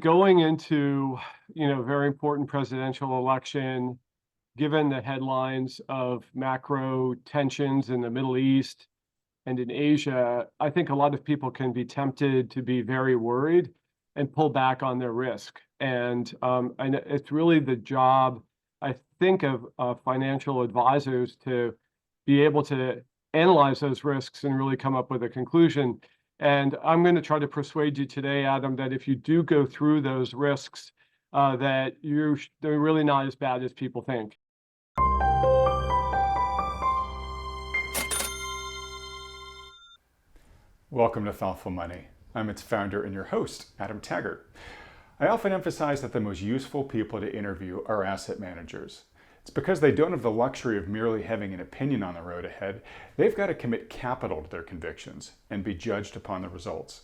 going into, a very important presidential election, given the headlines of macro tensions in the Middle East and in Asia, I think a lot of people can be tempted to be very worried and pull back on their risk. And it's really the job, I think, of financial advisors to be able to analyze those risks and really come up with a conclusion. And I'm going to try to persuade you today, Adam, that if you do go through those risks, that they're really not as bad as people think. Welcome to Thoughtful Money. I'm its founder and your host, Adam Taggart. I often emphasize that the most useful people to interview are asset managers. It's because they don't have the luxury of merely having an opinion on the road ahead. They've got to commit capital to their convictions and be judged upon the results.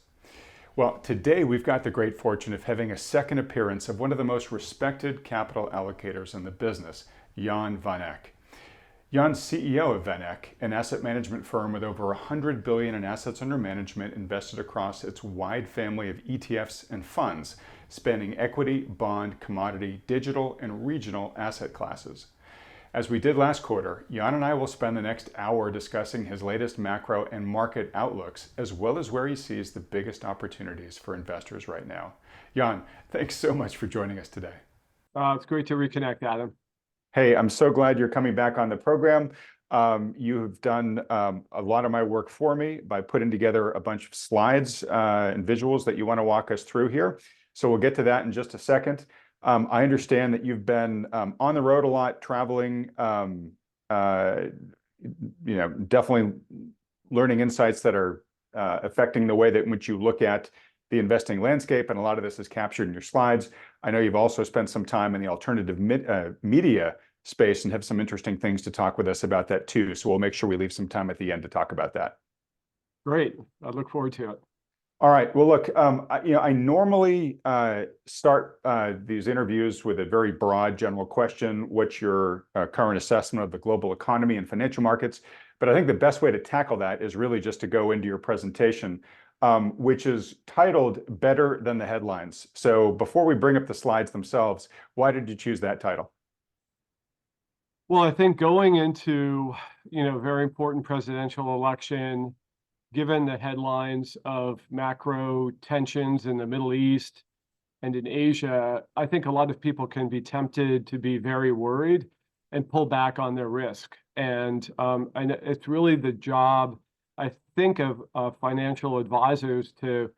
Well, today we've got the great fortune of having a second appearance of one of the most respected capital allocators in the business, Jan vanEck. Jan's CEO of vanEck, an asset management firm with over $100 billion in assets under management invested across its wide family of ETFs and funds, spanning equity, bond, commodity, digital, and regional asset classes. As we did last quarter, Jan and I will spend the next hour discussing his latest macro and market outlooks, as well as where he sees the biggest opportunities for investors right now. Jan, thanks so much for joining us today. It's great to reconnect, Adam. Hey, I'm so glad you're coming back on the program. You have done a lot of my work for me by putting together a bunch of slides and visuals that you want to walk us through here. So we'll get to that in just a second. I understand that you've been on the road a lot, traveling, definitely learning insights that are affecting the way that in which you look at the investing landscape, and a lot of this is captured in your slides. I know you've also spent some time in the alternative media space and have some interesting things to talk with us about that too. So we'll make sure we leave some time at the end to talk about that. Great. I look forward to it. All right. Well, look, I normally start these interviews with a very broad general question. What's your current assessment of the global economy and financial markets? But I think the best way to tackle that is really just to go into your presentation, which is titled Better Than the Headlines. So before we bring up the slides themselves, why did you choose that title? Well, I think going into, a very important presidential election, given the headlines of macro tensions in the Middle East and in Asia, I think a lot of people can be tempted to be very worried and pull back on their risk. And it's really the job, I think, of financial advisors to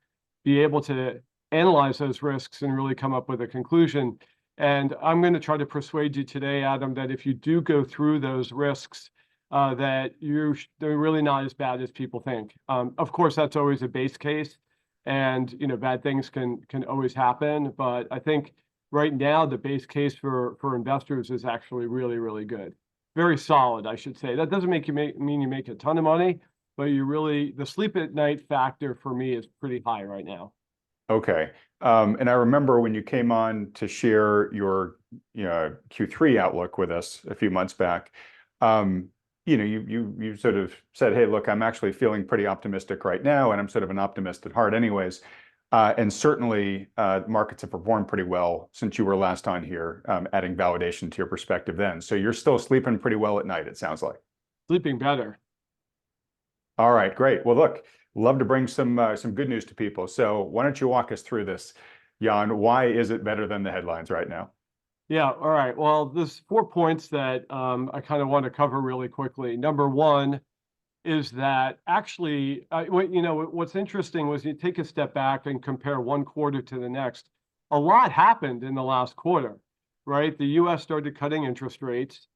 be able to analyze those risks and really come up with a conclusion. And I'm going to try to persuade you today, Adam, that if you do go through those risks, that they're really not as bad as people think. Of course, that's always a base case, and bad things can always happen. But I think right now the base case for investors is actually really, really good, very solid, I should say. That doesn't mean you make a ton of money, but the sleep at night factor for me is pretty high right now. Okay. And I remember when you came on to share your Q3 outlook with us a few months back, you sort of said, hey, look, I'm actually feeling pretty optimistic right now, and I'm sort of an optimist at heart anyways. And certainly markets have performed pretty well since you were last on here, adding validation to your perspective then. So you're still sleeping pretty well at night, it sounds like. Sleeping better. All right, great. Well, look, love to bring some good news to people. So why don't you walk us through this, Jan? Why is it better than the headlines right now? Yeah, all right. Well, there's 4 points that I kind of want to cover really quickly. Number one is that actually, what's interesting was you take a step back and compare one quarter to the next. A lot happened in the last quarter, right? The US started cutting interest rates,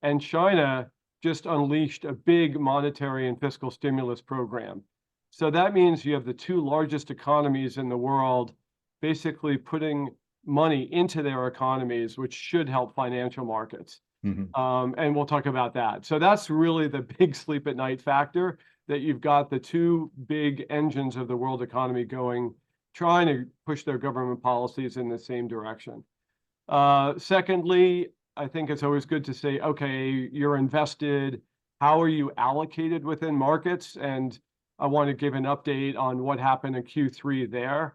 and China just unleashed a big monetary and fiscal stimulus program. So that means you have the two largest economies in the world basically putting money into their economies, which should help financial markets. Mm-hmm. And we'll talk about that. So that's really the big sleep at night factor, that you've got the two big engines of the world economy trying to push their government policies in the same direction. Secondly, I think it's always good to say, okay, you're invested. How are you allocated within markets? And I want to give an update on what happened in Q3 there.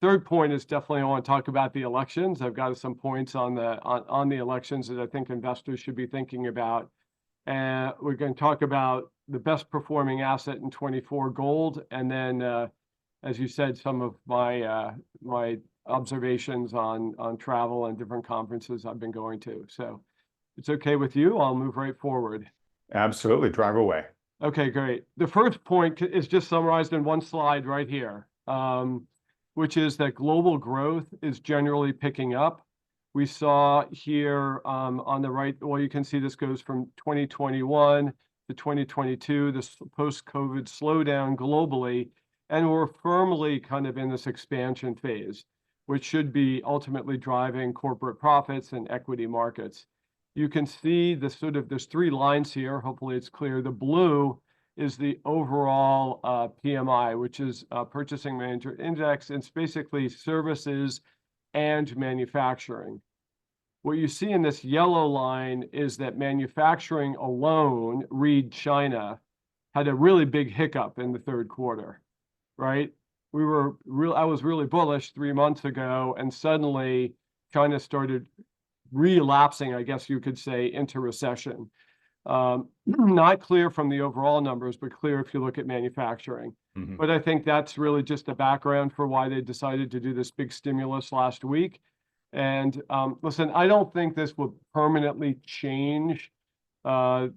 third point is definitely I want to talk about the elections. I've got some points on the elections that I think investors should be thinking about. And we're going to talk about the best performing asset in 24 gold, and then, as you said, some of my my observations on travel and different conferences I've been going to. So, it's okay with you, I'll move right forward. Absolutely, drive away. Okay, great. The first point is just summarized in one slide right here, which is that global growth is generally picking up. We saw here on the right, well, you can see this goes from 2021 to 2022, this post-COVID slowdown globally, and we're firmly kind of in this expansion phase, which should be ultimately driving corporate profits and equity markets. You can see the there's three lines here. Hopefully it's clear. The blue is the overall PMI, which is Purchasing Manager Index, and it's basically services and manufacturing. What you see in this yellow line is that manufacturing alone, read China, had a really big hiccup in the third quarter, right? I was really bullish 3 months ago, and suddenly China started relapsing, I guess you could say, into recession. Not clear from the overall numbers, but clear if you look at manufacturing. Mm-hmm. But I think that's really just the background for why they decided to do this big stimulus last week. And listen, I don't think this will permanently change all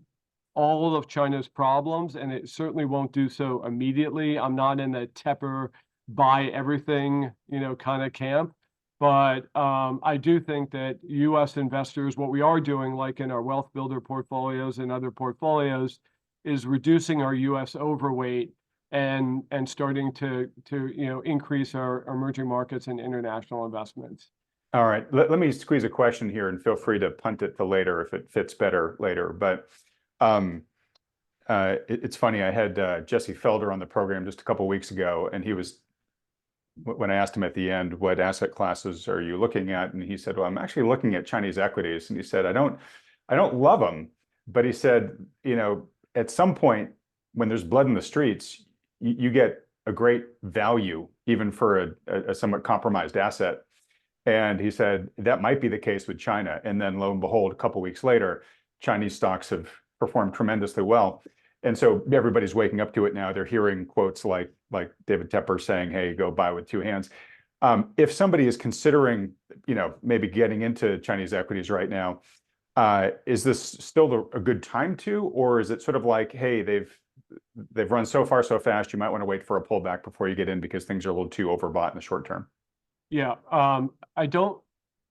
of China's problems, and it certainly won't do so immediately. I'm not in the tepper, buy everything, kind of camp. But I do think that U.S. investors, what we are doing, like in our wealth builder portfolios and other portfolios, is reducing our U.S. overweight and starting to increase our emerging markets and international investments. All right, let me squeeze a question here, and feel free to punt it to later if it fits better later. But it's funny, I had Jesse Felder on the program just a couple of weeks ago, and when I asked him at the end, what asset classes are you looking at? And he said, well, I'm actually looking at Chinese equities. And he said, I don't love them, but he said, at some point when there's blood in the streets, you get a great value even for a somewhat compromised asset. And he said that might be the case with China. And then lo and behold, a couple of weeks later, Chinese stocks have performed tremendously well. And so everybody's waking up to it now. They're hearing quotes like David Tepper saying, hey, go buy with two hands. If somebody is considering, maybe getting into Chinese equities right now, is this still a good time to, or is it sort of like, hey, they've run so far so fast, you might want to wait for a pullback before you get in because things are a little too overbought in the short term? Yeah, I don't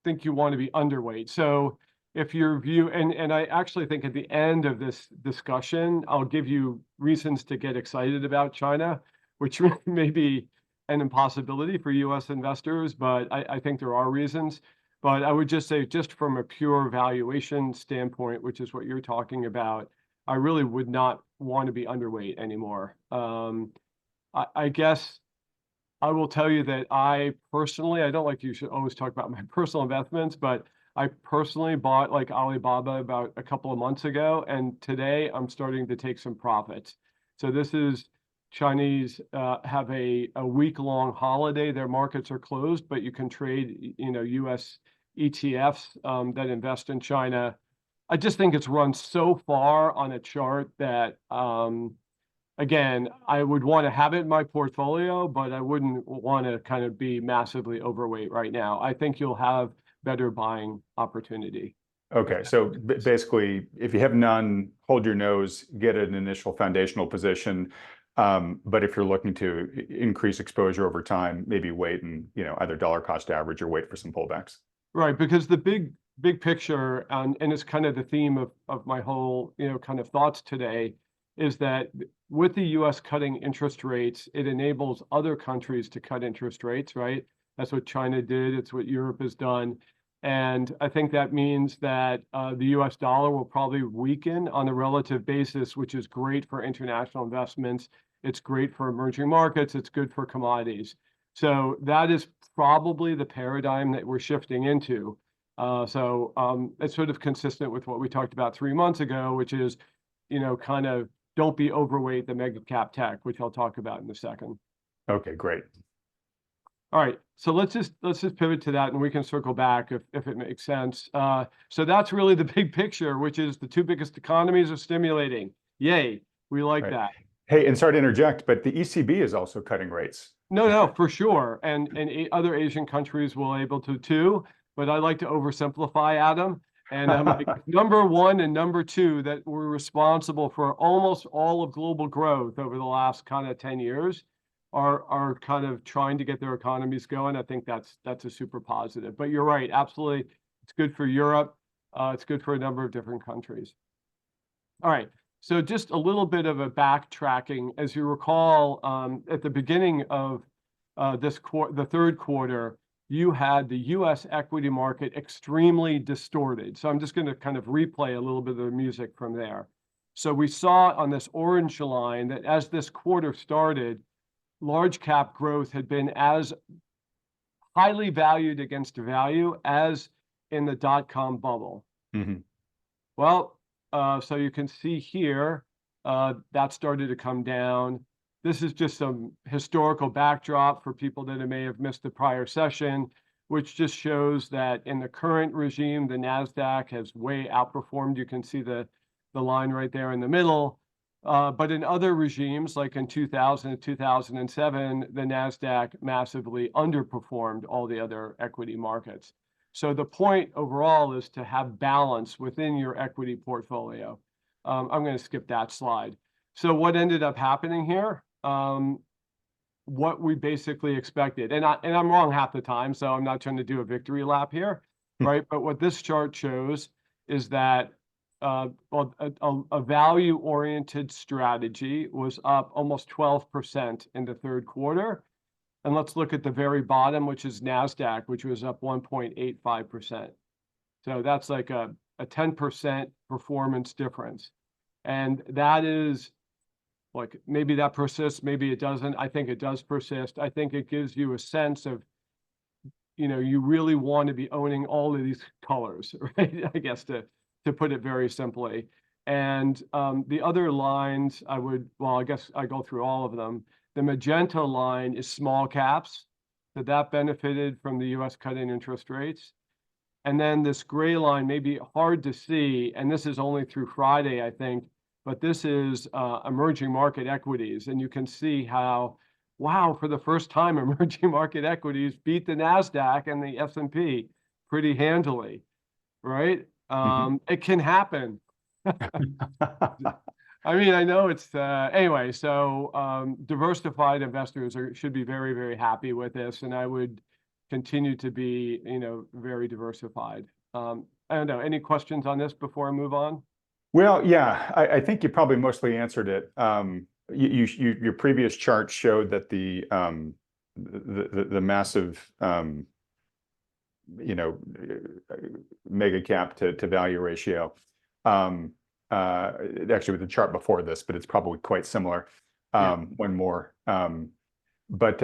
think you want to be underweight. So if your view, and I actually think at the end of this discussion, I'll give you reasons to get excited about China, which may be an impossibility for U.S. investors, but I think there are reasons. But I would just say, just from a pure valuation standpoint, which is what you're talking about, I really would not want to be underweight anymore. I guess I will tell you that I don't like, you should always talk about my personal investments, but I personally bought like Alibaba about a couple of months ago, and today I'm starting to take some profits. So this is Chinese have a week-long holiday. Their markets are closed, but you can trade, U.S. ETFs that invest in China. I just think it's run so far on a chart that, again, I would want to have it in my portfolio, but I wouldn't want to kind of be massively overweight right now. I think you'll have better buying opportunity. Okay, so basically, if you have none, hold your nose, get an initial foundational position. But if you're looking to increase exposure over time, maybe wait and either dollar cost average or wait for some pullbacks. Right, because the big picture, and it's kind of the theme of my whole kind of thoughts today, is that with the U.S. cutting interest rates, it enables other countries to cut interest rates, right? That's what China did. It's what Europe has done. And I think that means that the U.S. dollar will probably weaken on a relative basis, which is great for international investments. It's great for emerging markets. It's good for commodities. So that is probably the paradigm that we're shifting into. So it's sort of consistent with what we talked about 3 months ago, which is, kind of don't be overweight the mega cap tech, which I'll talk about in a second. Okay, great. All right, so let's just pivot to that, and we can circle back if it makes sense. So that's really the big picture, which is the two biggest economies are stimulating. Yay, we like Right. that. Hey, and sorry to interject, but the ECB is also cutting rates. No, for sure, and other Asian countries will able to too. But I like to oversimplify, Adam. And like number one and number two that were responsible for almost all of global growth over the last kind of 10 years are kind of trying to get their economies going. I think that's a super positive. But you're right, absolutely. It's good for Europe. It's good for a number of different countries. All right. So just a little bit of a backtracking. As you recall, at the beginning of the third quarter, you had the U.S. equity market extremely distorted. So I'm just going to kind of replay a little bit of the music from there. So we saw on this orange line that as this quarter started, large cap growth had been as highly valued against value as in the dot-com bubble. Mm-hmm. Well, so you can see here that started to come down. This is just some historical backdrop for people that may have missed the prior session, which just shows that in the current regime, the NASDAQ has way outperformed. You can see the line right there in the middle. But in other regimes, like in 2000 and 2007, the NASDAQ massively underperformed all the other equity markets. So the point overall is to have balance within your equity portfolio. I'm going to skip that slide. So what ended up happening here? What we basically expected, and I'm wrong half the time, so I'm not trying to do a victory lap here, right? But what this chart shows is that a value-oriented strategy was up almost 12% in the third quarter. And let's look at the very bottom, which is NASDAQ, which was up 1.85%. So that's like a 10% performance difference. And that is like, maybe that persists, maybe it doesn't. I think it does persist. I think it gives you a sense of, you really want to be owning all of these colors, right? I guess to put it very simply. And the other lines, I guess I go through all of them. The magenta line is small caps, so that benefited from the U.S. cut in interest rates. And then this gray line may be hard to see, and this is only through Friday, I think, but this is emerging market equities. And you can see how, wow, for the first time, emerging market equities beat the NASDAQ and the S&P pretty handily, right? It can happen. I mean, I know it's anyway. So diversified investors should be very, very happy with this, and I would continue to be, very diversified. I don't know. Any questions on this before I move on? Well, yeah, I think you probably mostly answered it. Your previous chart showed that the massive mega cap to value ratio. Actually, with the chart before this, but it's probably quite similar. One more, but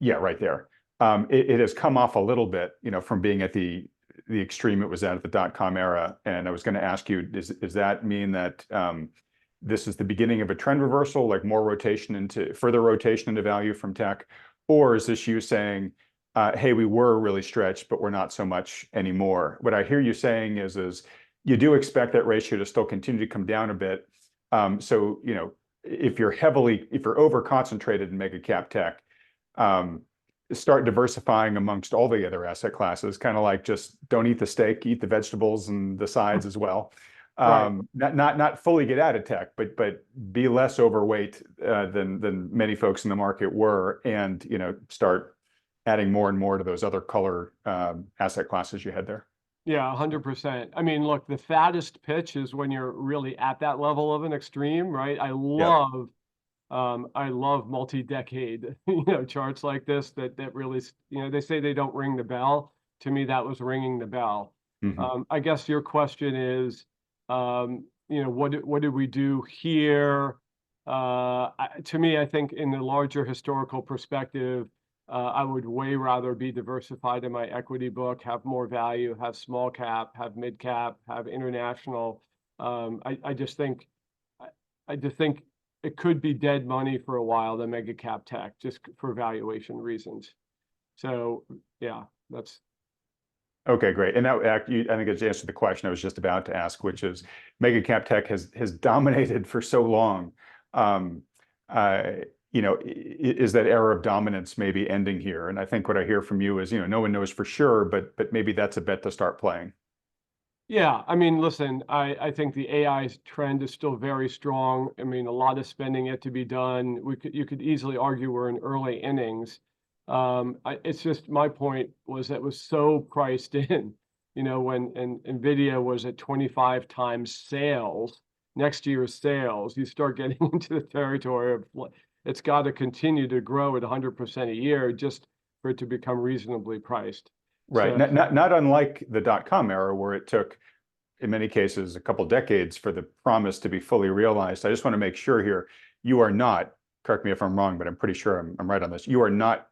yeah, right there. It has come off a little bit, from being at the extreme it was at the dot-com era. And I was going to ask you, does that mean that this is the beginning of a trend reversal, like further rotation into value from tech, or is this you saying, hey, we were really stretched, but we're not so much anymore? What I hear you saying is you do expect that ratio to still continue to come down a bit. So, if you're over concentrated in mega cap tech, start diversifying amongst all the other asset classes, kind of like just don't eat the steak, eat the vegetables and the sides as well. Right. Not fully get out of tech, but be less overweight than many folks in the market were, and start adding more and more to those other color asset classes you had there. Yeah, 100%. I mean, look, the fattest pitch is when you're really at that level of an extreme, right? I love multi-decade, charts like this that really, they say they don't ring the bell. To me, that was ringing the bell. I guess your question is, what did we do here? To me, I think in the larger historical perspective, I would way rather be diversified in my equity book, have more value, have small cap, have mid cap, have international. I just think it could be dead money for a while, the mega cap tech, just for valuation reasons. So yeah, that's Okay, great. And now I think it's answered the question I was just about to ask, which is mega cap tech has dominated for so long. Um, is that era of dominance maybe ending here? And I think what I hear from you is, no one knows for sure, but maybe that's a bet to start playing. yeah. I mean, listen, I think the AI trend is still very strong. I mean, a lot of spending yet to be done. You could easily argue we're in early innings. It's just my point was that it was so priced in, when Nvidia was at 25 times sales, next year's sales, you start getting into the territory of it's got to continue to grow at 100% a year just for it to become reasonably priced. Right. So Not unlike the dot-com era, where it took, in many cases, a couple decades for the promise to be fully realized. I just want to make sure here, you are not, correct me if I'm wrong, but I'm pretty sure I'm right on this. You are not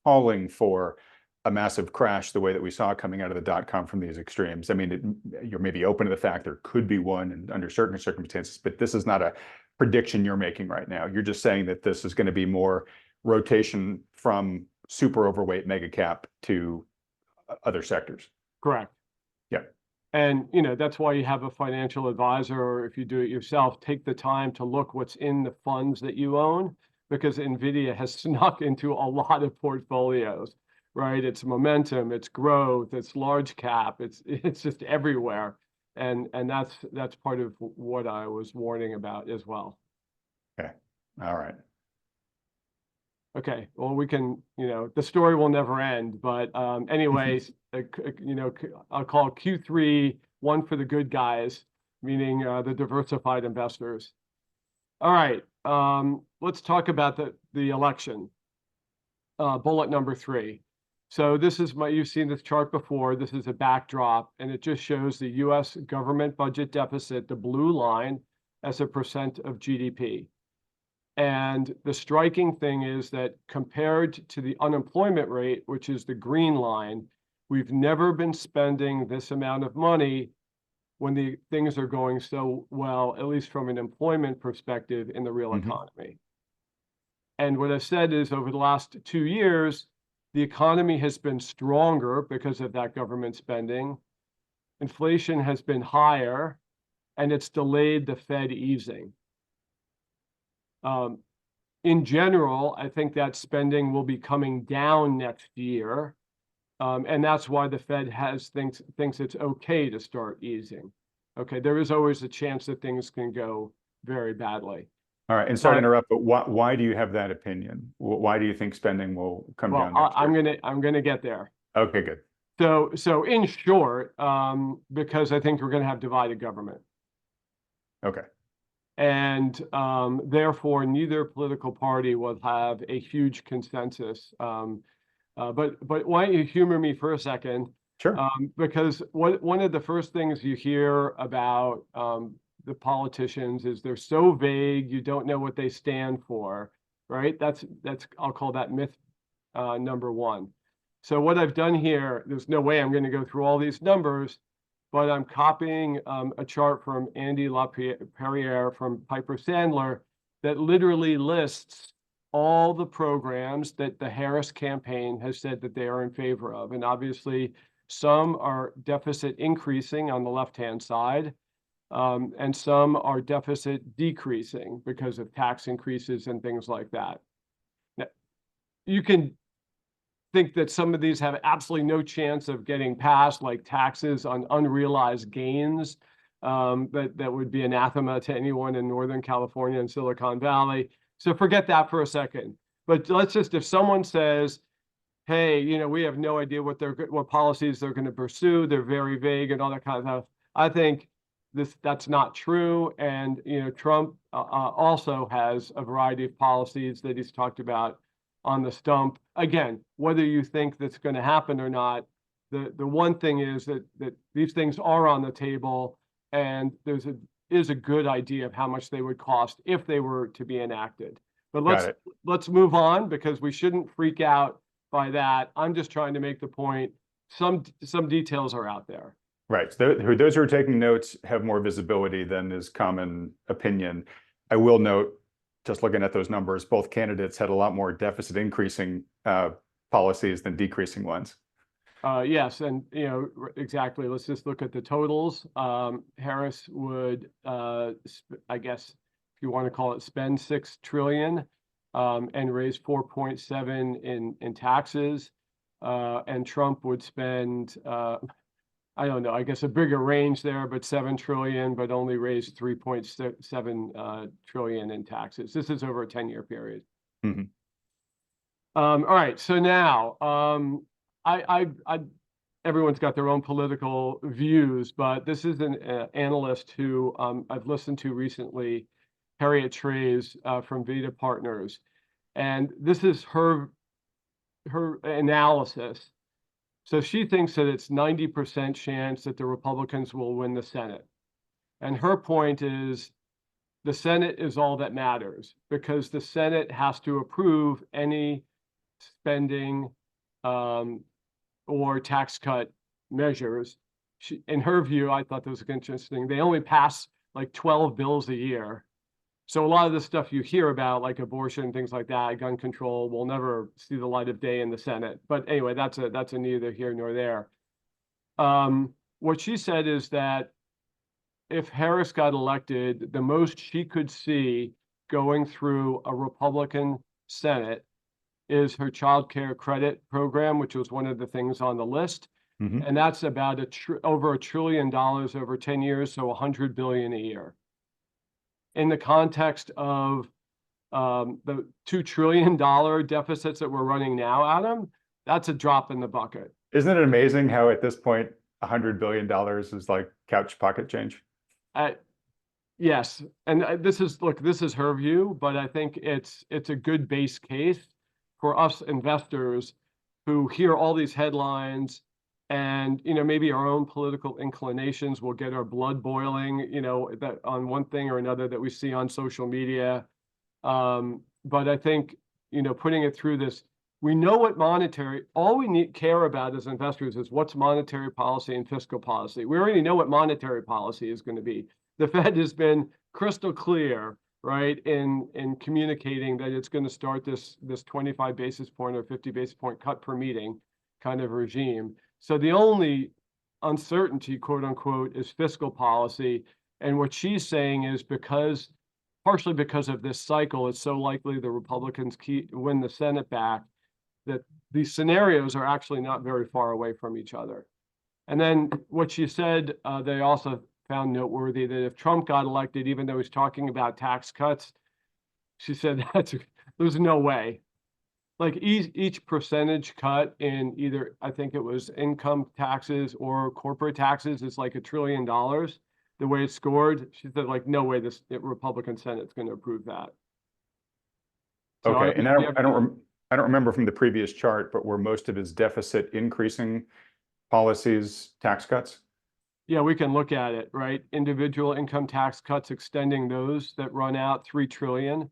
calling for a massive crash the way that we saw coming out of the dot-com from these extremes. I mean, you're maybe open to the fact there could be one and under certain circumstances, but this is not a prediction you're making right now. You're just saying that this is going to be more rotation from super overweight mega cap to other sectors. correct. Yeah. And that's why you have a financial advisor, or if you do it yourself, take the time to look what's in the funds that you own, because Nvidia has snuck into a lot of portfolios, right? It's momentum, it's growth, it's large cap, it's just everywhere. And that's part of what I was warning about as well. Okay. All right. Okay, well, we can, the story will never end, but anyways, I'll call Q3 one for the good guys, meaning the diversified investors. All right, let's talk about the election. Bullet number 3. So this is you've seen this chart before. This is a backdrop, and it just shows the U.S. government budget deficit, the blue line, as a percent of GDP. And the striking thing is that compared to the unemployment rate, which is the green line, we've never been spending this amount of money when the things are going so well, at least from an employment perspective in the real economy. And what I've said is over the last 2 years, the economy has been stronger because of that government spending. Inflation has been higher, and it's delayed the Fed easing. In general, I think that spending will be coming down next year. And that's why the Fed thinks it's okay to start easing. Okay, there is always a chance that things can go very badly. All right, and sorry to interrupt, but why do you have that opinion? Why do you think spending will come down next year? I'm gonna get there. Okay, good. So in short, because I think we're gonna have divided government. Okay. And therefore, neither political party will have a huge consensus. But why don't you humor me for a second? Sure. Because one of the first things you hear about the politicians is they're so vague, you don't know what they stand for, right? That's I'll call that myth number 1. So what I've done here, there's no way I'm going to go through all these numbers, but I'm copying a chart from Andy LaPerriere from Piper Sandler that literally lists all the programs that the Harris campaign has said that they are in favor of. And obviously, some are deficit increasing on the left-hand side, and some are deficit decreasing because of tax increases and things like that. Now, you can think that some of these have absolutely no chance of getting passed, like taxes on unrealized gains. That would be anathema to anyone in Northern California and Silicon Valley. So forget that for a second. But let's just, if someone says, hey, we have no idea what policies they're going to pursue, they're very vague and all that kind of stuff, I think that's not true. And Trump also has a variety of policies that he's talked about on the stump. Again, whether you think that's going to happen or not, the one thing is that these things are on the table, and is a good idea of how much they would cost if they were to be enacted. But let's move on, because we shouldn't freak out by that. I'm just trying to make the point. Some details are out there. Right. So those who are taking notes have more visibility than is common opinion. I will note, just looking at those numbers, both candidates had a lot more deficit increasing policies than decreasing ones. Yes, and exactly. Let's just look at the totals. Harris would, I guess, if you want to call it, spend 6 trillion and raise 4.7 in taxes, and Trump would spend, I don't know, I guess a bigger range there, but 7 trillion, but only raise 3.7 trillion in taxes. This is over a 10-year period. Mm-hmm. All right, so now I everyone's got their own political views, but this is an analyst who I've listened to recently, Harriet Trays from Vita Partners, and this is her analysis. So she thinks that it's 90% chance that the Republicans will win the Senate, and her point is the Senate is all that matters because the Senate has to approve any spending or tax cut measures. In her view, I thought that was interesting. They only pass like 12 bills a year. So a lot of the stuff you hear about, like abortion, things like that, gun control, will never see the light of day in the Senate. But anyway, that's a neither here nor there. What she said is that if Harris got elected, the most she could see going through a Republican Senate is her child care credit program, which was one of the things on the list. Mm-hmm. And that's about over $1 trillion over 10 years, so 100 billion a year. In the context of the $2 trillion deficits that we're running now, Adam, that's a drop in the bucket. Isn't it amazing how at this point $100 billion is like couch pocket change? Yes, and this is her view, but I think it's a good base case for us investors who hear all these headlines and maybe our own political inclinations will get our blood boiling that on one thing or another that we see on social media, but I think putting it through this, we know what all we care about as investors is what's monetary policy and fiscal policy. We already know what monetary policy is going to be. The Fed has been crystal clear, right, in communicating that it's going to start this 25 basis point or 50 basis point cut per meeting kind of regime. So the only uncertainty, quote unquote, is fiscal policy. And what she's saying is partially because of this cycle, it's so likely the Republicans win the Senate back that these scenarios are actually not very far away from each other. And then what she said, they also found noteworthy that if Trump got elected, even though he's talking about tax cuts, she said there's no way. Like each percentage cut in either, I think it was income taxes or corporate taxes, is like $1 trillion. The way it's scored, she said, like, no way this Republican Senate's going to approve that. So okay, and I don't remember from the previous chart, but were most of his deficit increasing policies tax cuts? Yeah, we can look at it, right? Individual income tax cuts, extending those that run out 3 trillion.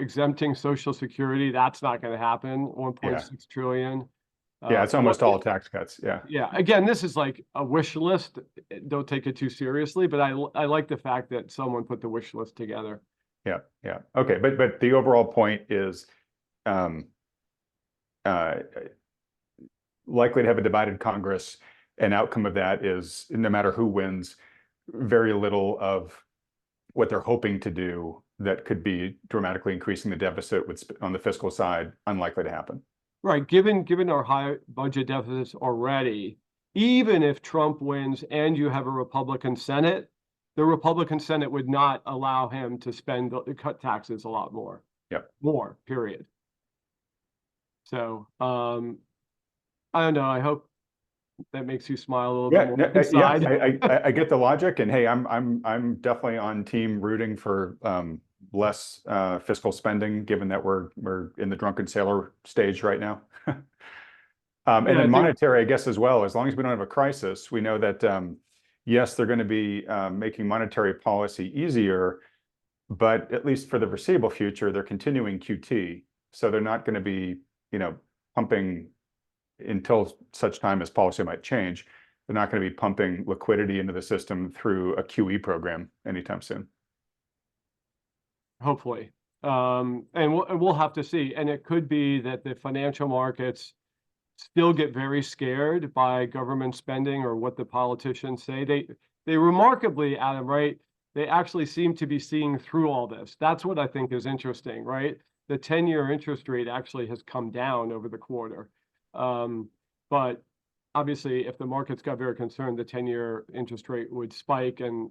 Exempting Social Security, that's not going to happen. 1.6 trillion. Yeah, it's almost all tax cuts. Yeah. Yeah. Again, this is like a wish list. Don't take it too seriously, but I like the fact that someone put the wish list together. Yeah. Yeah. Okay. But the overall point is likely to have a divided Congress. An outcome of that is, no matter who wins, very little of what they're hoping to do that could be dramatically increasing the deficit on the fiscal side, unlikely to happen. Right. Given our high budget deficits already, even if Trump wins and you have a Republican Senate, the Republican Senate would not allow him to cut taxes a lot more. Yep. More, period. So I don't know. I hope that makes you smile a little bit more inside. Yeah, I get the logic, and hey, I'm definitely on team rooting for less fiscal spending, given that we're in the drunken sailor stage right now. And then monetary, I guess, as well. As long as we don't have a crisis, we know that yes, they're going to be making monetary policy easier, but at least for the foreseeable future, they're continuing QT, so they're not going to be pumping until such time as policy might change. They're not going to be pumping liquidity into the system through a QE program anytime soon. Hopefully. And we'll have to see. And it could be that the financial markets still get very scared by government spending or what the politicians say. They remarkably, Adam, right? They actually seem to be seeing through all this. That's what I think is interesting, right? The 10-year interest rate actually has come down over the quarter. But obviously, if the markets got very concerned, the 10-year interest rate would spike and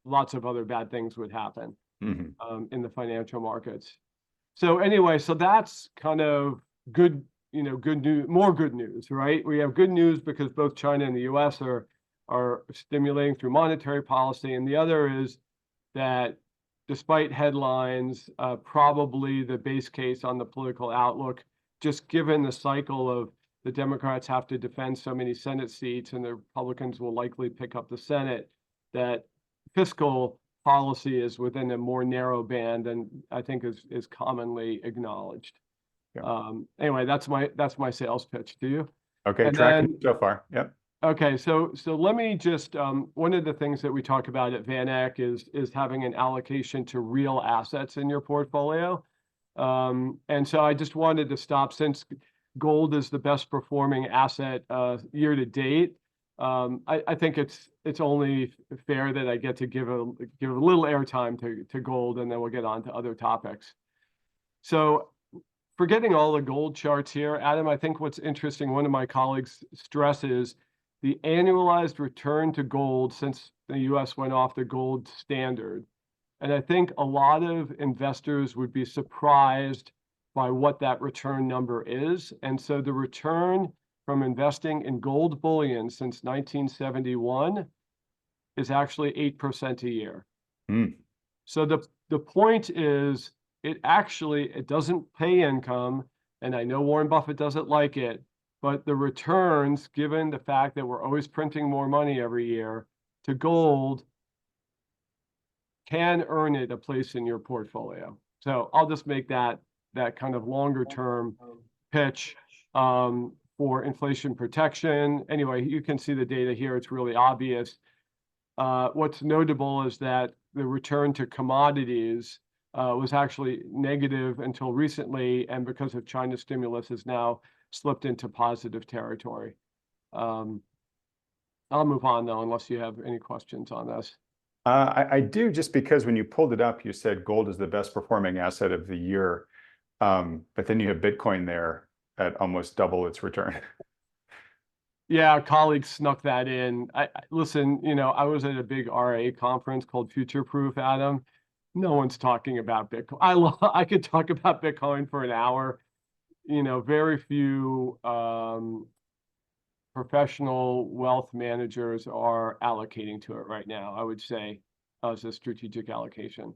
lots of other bad things would happen in the financial markets. So anyway, so that's kind of good, good news, more good news, right? We have good news because both China and the US are stimulating through monetary policy. And the other is that despite headlines, probably the base case on the political outlook, just given the cycle of the Democrats have to defend so many Senate seats and the Republicans will likely pick up the Senate, that fiscal policy is within a more narrow band and I think is commonly acknowledged. Yeah. Anyway, that's my sales pitch to you. Okay, And tracking then, so far. Yep. okay, so let me just one of the things that we talk about at vanEck is having an allocation to real assets in your portfolio. And so I just wanted to stop, since gold is the best performing asset year to date. I think it's only fair that I get to give a little airtime to gold, and then we'll get on to other topics. So forgetting all the gold charts here, Adam, I think what's interesting, one of my colleagues stresses the annualized return to gold since the US went off the gold standard. And I think a lot of investors would be surprised by what that return number is. And so the return from investing in gold bullion since 1971 is actually 8% a year. So the point is, it doesn't pay income, and I know Warren Buffett doesn't like it, but the returns, given the fact that we're always printing more money every year to gold, can earn it a place in your portfolio. So I'll just make that kind of longer term pitch for inflation protection. Anyway, you can see the data here. It's really obvious. What's notable is that the return to commodities was actually negative until recently, and because of China stimulus has now slipped into positive territory. I'll move on though, unless you have any questions on this. I do, just because when you pulled it up, you said gold is the best performing asset of the year. But then you have Bitcoin there at almost double its return. Yeah, colleagues snuck that in. Listen, I was at a big RA conference called Future Proof, Adam. No one's talking about Bitcoin. I could talk about Bitcoin for an hour. Very few professional wealth managers are allocating to it right now, I would say, as a strategic allocation.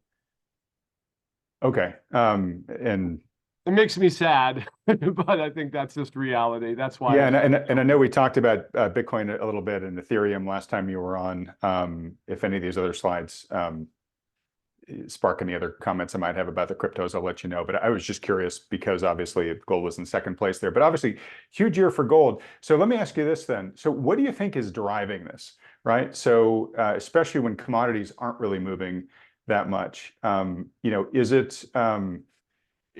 Okay. And it makes me sad, but I think that's just reality. That's why. Yeah, and I know we talked about Bitcoin a little bit and Ethereum last time you were on. If any of these other slides spark any other comments I might have about the cryptos, I'll let you know. But I was just curious because obviously gold was in second place there. But obviously, huge year for gold. So let me ask you this then. So what do you think is driving this, right? So especially when commodities aren't really moving that much,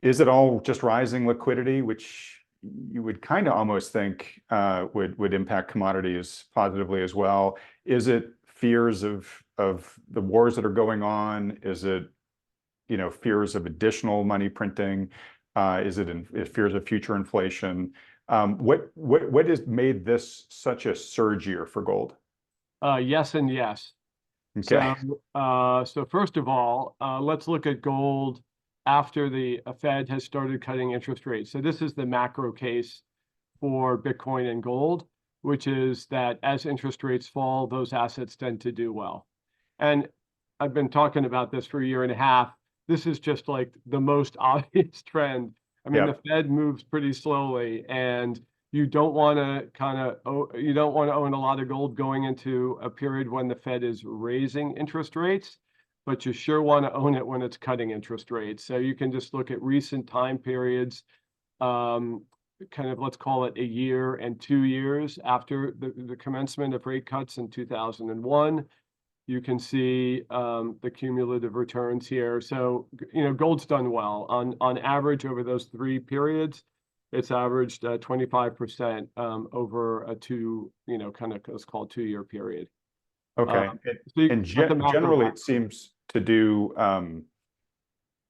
is it all just rising liquidity, which you would kind of almost think would impact commodities positively as well? Is it fears of the wars that are going on? Is it fears of additional money printing? Is it fears of future inflation? What has made this such a surge year for gold? Yes and yes. Okay. So first of all, let's look at gold after the Fed has started cutting interest rates. So this is the macro case for Bitcoin and gold, which is that as interest rates fall, those assets tend to do well. And I've been talking about this for a year and a half. This is just like the most obvious trend. I mean, Yep. the Fed moves pretty slowly, and you don't want to own a lot of gold going into a period when the Fed is raising interest rates, but you sure want to own it when it's cutting interest rates. So you can just look at recent time periods, kind of, let's call it a year and 2 years after the commencement of rate cuts in 2001. You can see the cumulative returns here. So, gold's done well. On average over those 3 periods, it's averaged 25% over a let's call it 2-year period. Okay. So you And got the macro generally, back. it seems to do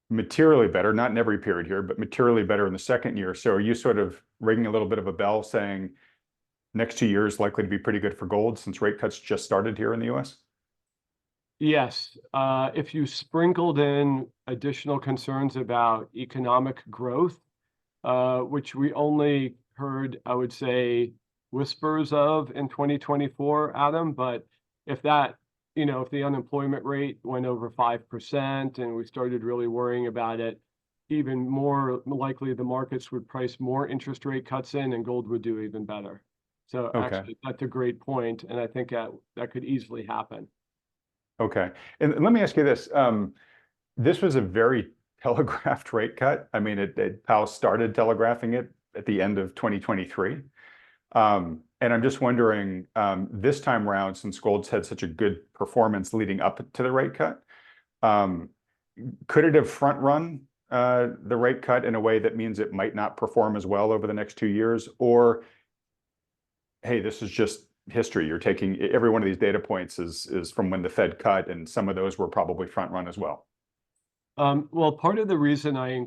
materially better, not in every period here, but materially better in the second year. So are you sort of ringing a little bit of a bell saying next 2 years likely to be pretty good for gold since rate cuts just started here in the US? Yes, if you sprinkled in additional concerns about economic growth, which we only heard, I would say, whispers of in 2024, Adam. But if that, if the unemployment rate went over 5% and we started really worrying about it, even more likely the markets would price more interest rate cuts in and gold would do even better. So Okay. actually, that's a great point, and I think that could easily happen. Okay. And let me ask you this. This was a very telegraphed rate cut. I mean, Powell started telegraphing it at the end of 2023. And I'm just wondering, this time around, since gold's had such a good performance leading up to the rate cut, could it have front run the rate cut in a way that means it might not perform as well over the next 2 years? Or, hey, this is just history. You're taking every one of these data points is from when the Fed cut, and some of those were probably front run as well. Well, part of the reason I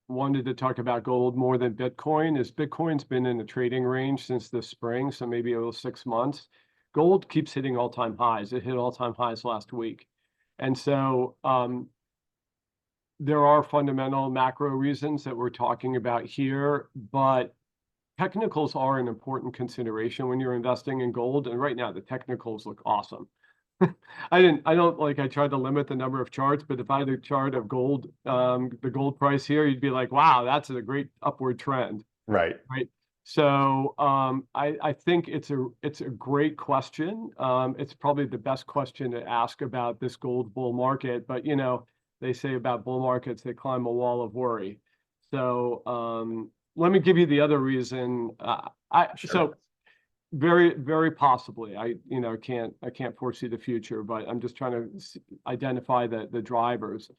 wanted to talk about gold more than Bitcoin is Bitcoin's been in the trading range since the spring, so maybe it was 6 months. Gold keeps hitting all-time highs. It hit all-time highs last week. And so there are fundamental macro reasons that we're talking about here, but technicals are an important consideration when you're investing in gold. And right now, the technicals look awesome. I tried to limit the number of charts, but if I had a chart of gold, the gold price here, you'd be like, wow, that's a great upward trend. Right. Right. So I think it's a great question. It's probably the best question to ask about this gold bull market, but they say about bull markets, they climb a wall of worry. So let me give you the other reason. Sure. Very, very possibly. I can't foresee the future, but I'm just trying to identify the drivers.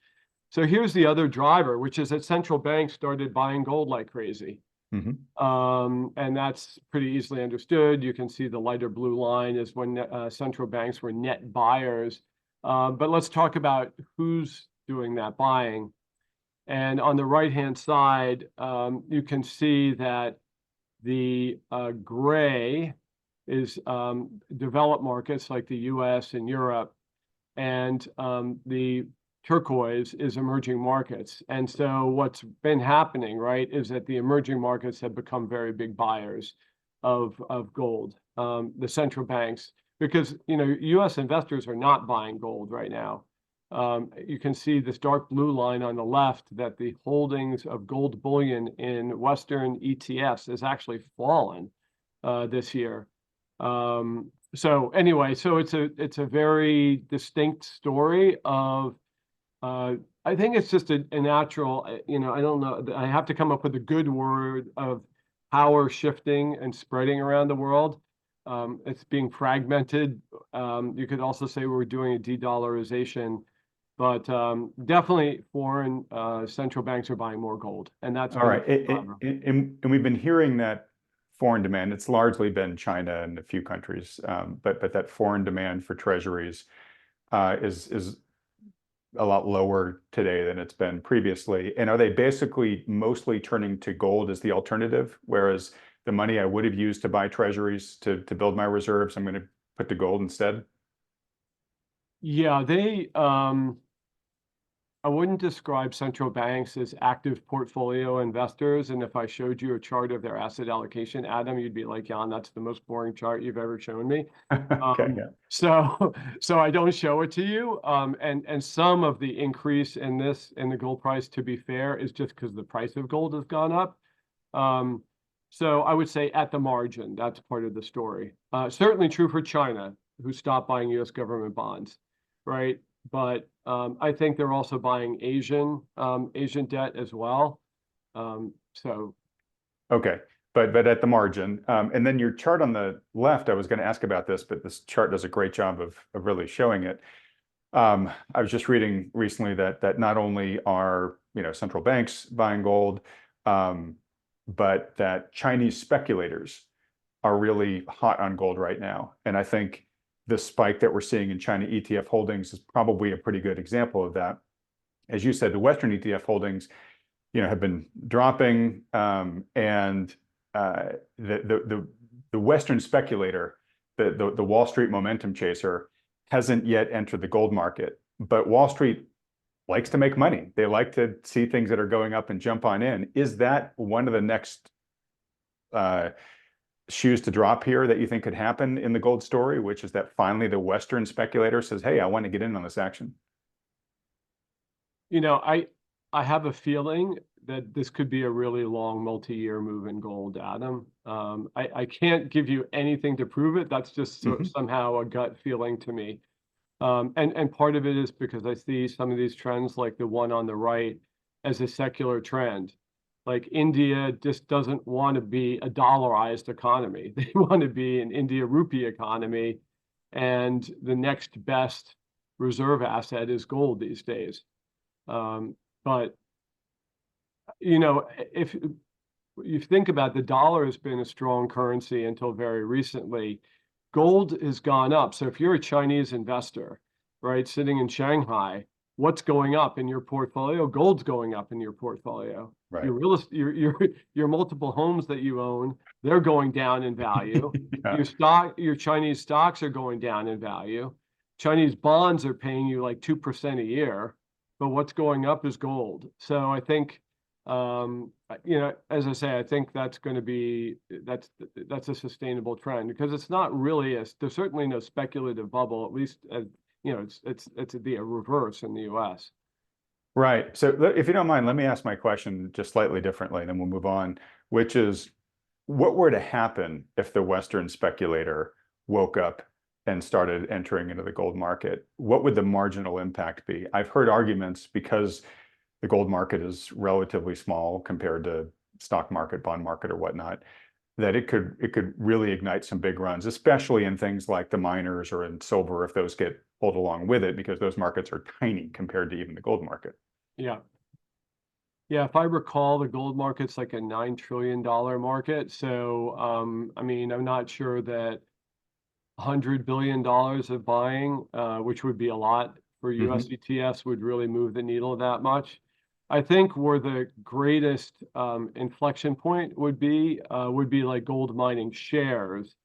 So here's the other driver, which is that central banks started buying gold like crazy. And that's pretty easily understood. You can see the lighter blue line is when central banks were net buyers. But let's talk about who's doing that buying. And on the right-hand side, you can see that the gray is developed markets like the US and Europe, and the turquoise is emerging markets. And so what's been happening, right, is that the emerging markets have become very big buyers of gold, the central banks, because US investors are not buying gold right now. You can see this dark blue line on the left that the holdings of gold bullion in Western ETFs has actually fallen this year. So anyway, so it's a very distinct story of I think it's just a natural, I don't know, I have to come up with a good word of power shifting and spreading around the world. It's being fragmented. You could also say we're doing a de-dollarization. But definitely foreign central banks are buying more gold, and that's All been right. And we've been hearing that foreign demand, it's largely been China and a few countries, but that foreign demand for treasuries is a lot lower today than it's been previously. And are they basically mostly turning to gold as the alternative, whereas the money I would have used to buy treasuries to build my reserves, I'm going to put to gold instead? Yeah, I wouldn't describe central banks as active portfolio investors. And if I showed you a chart of their asset allocation, Adam, you'd be like, Jan, that's the most boring chart you've ever shown me. Okay, yeah. So I don't show it to you. And some of the increase in the gold price, to be fair, is just because the price of gold has gone up. So I would say at the margin, that's part of the story. Certainly true for China, who stopped buying US government bonds, right? But I think they're also buying Asian debt as well. So Okay, but at the margin. And then your chart on the left, I was going to ask about this, but this chart does a great job of really showing it. I was just reading recently that not only are central banks buying gold, but that Chinese speculators are really hot on gold right now. And I think the spike that we're seeing in China ETF holdings is probably a pretty good example of that. As you said, the Western ETF holdings, have been dropping, and the Western speculator, the Wall Street momentum chaser, hasn't yet entered the gold market. But Wall Street likes to make money. They like to see things that are going up and jump on in. Is that one of the next shoes to drop here that you think could happen in the gold story, which is that finally the Western speculator says, hey, I want to get in on this action? I have a feeling that this could be a really long multi-year move in gold, Adam. I can't give you anything to prove it. That's just somehow a gut feeling to me. And part of it is because I see some of these trends, like the one on the right, as a secular trend. Like India just doesn't want to be a dollarized economy. They want to be an India rupee economy. And the next best reserve asset is gold these days. But if you think about the dollar has been a strong currency until very recently, gold has gone up. So if you're a Chinese investor, right, sitting in Shanghai, what's going up in your portfolio? Gold's going up in your portfolio. Right. Your multiple homes that you own, they're going down in value. Your Chinese stocks are going down in value. Chinese bonds are paying you like 2% a year, but what's going up is gold. So I think, as I say, I think that's going to be that's a sustainable trend, because it's not really there's certainly no speculative bubble, at least it's a reverse in the U.S. Right. So if you don't mind, let me ask my question just slightly differently, then we'll move on, which is, what were to happen if the Western speculator woke up and started entering into the gold market? What would the marginal impact be? I've heard arguments, because the gold market is relatively small compared to stock market, bond market, or whatnot, that it could really ignite some big runs, especially in things like the miners or in silver, if those get pulled along with it, because those markets are tiny compared to even the gold market. Yeah. Yeah, if I recall, the gold market's like a $9 trillion market. So, I'm not sure that $100 billion of buying, which would be a lot for US ETFs, would really move the needle that much. I think where the greatest inflection point would be like gold mining shares,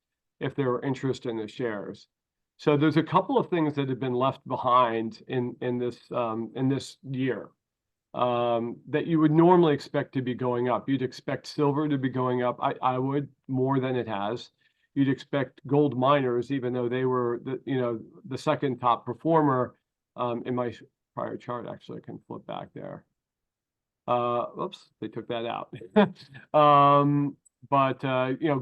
if there were interest in the shares. So there's a couple of things that have been left behind in this year that you would normally expect to be going up. You'd expect silver to be going up. I would, more than it has. You'd expect gold miners, even though they were the second top performer in my prior chart. Actually, I can flip back there. Oops, they took that out. But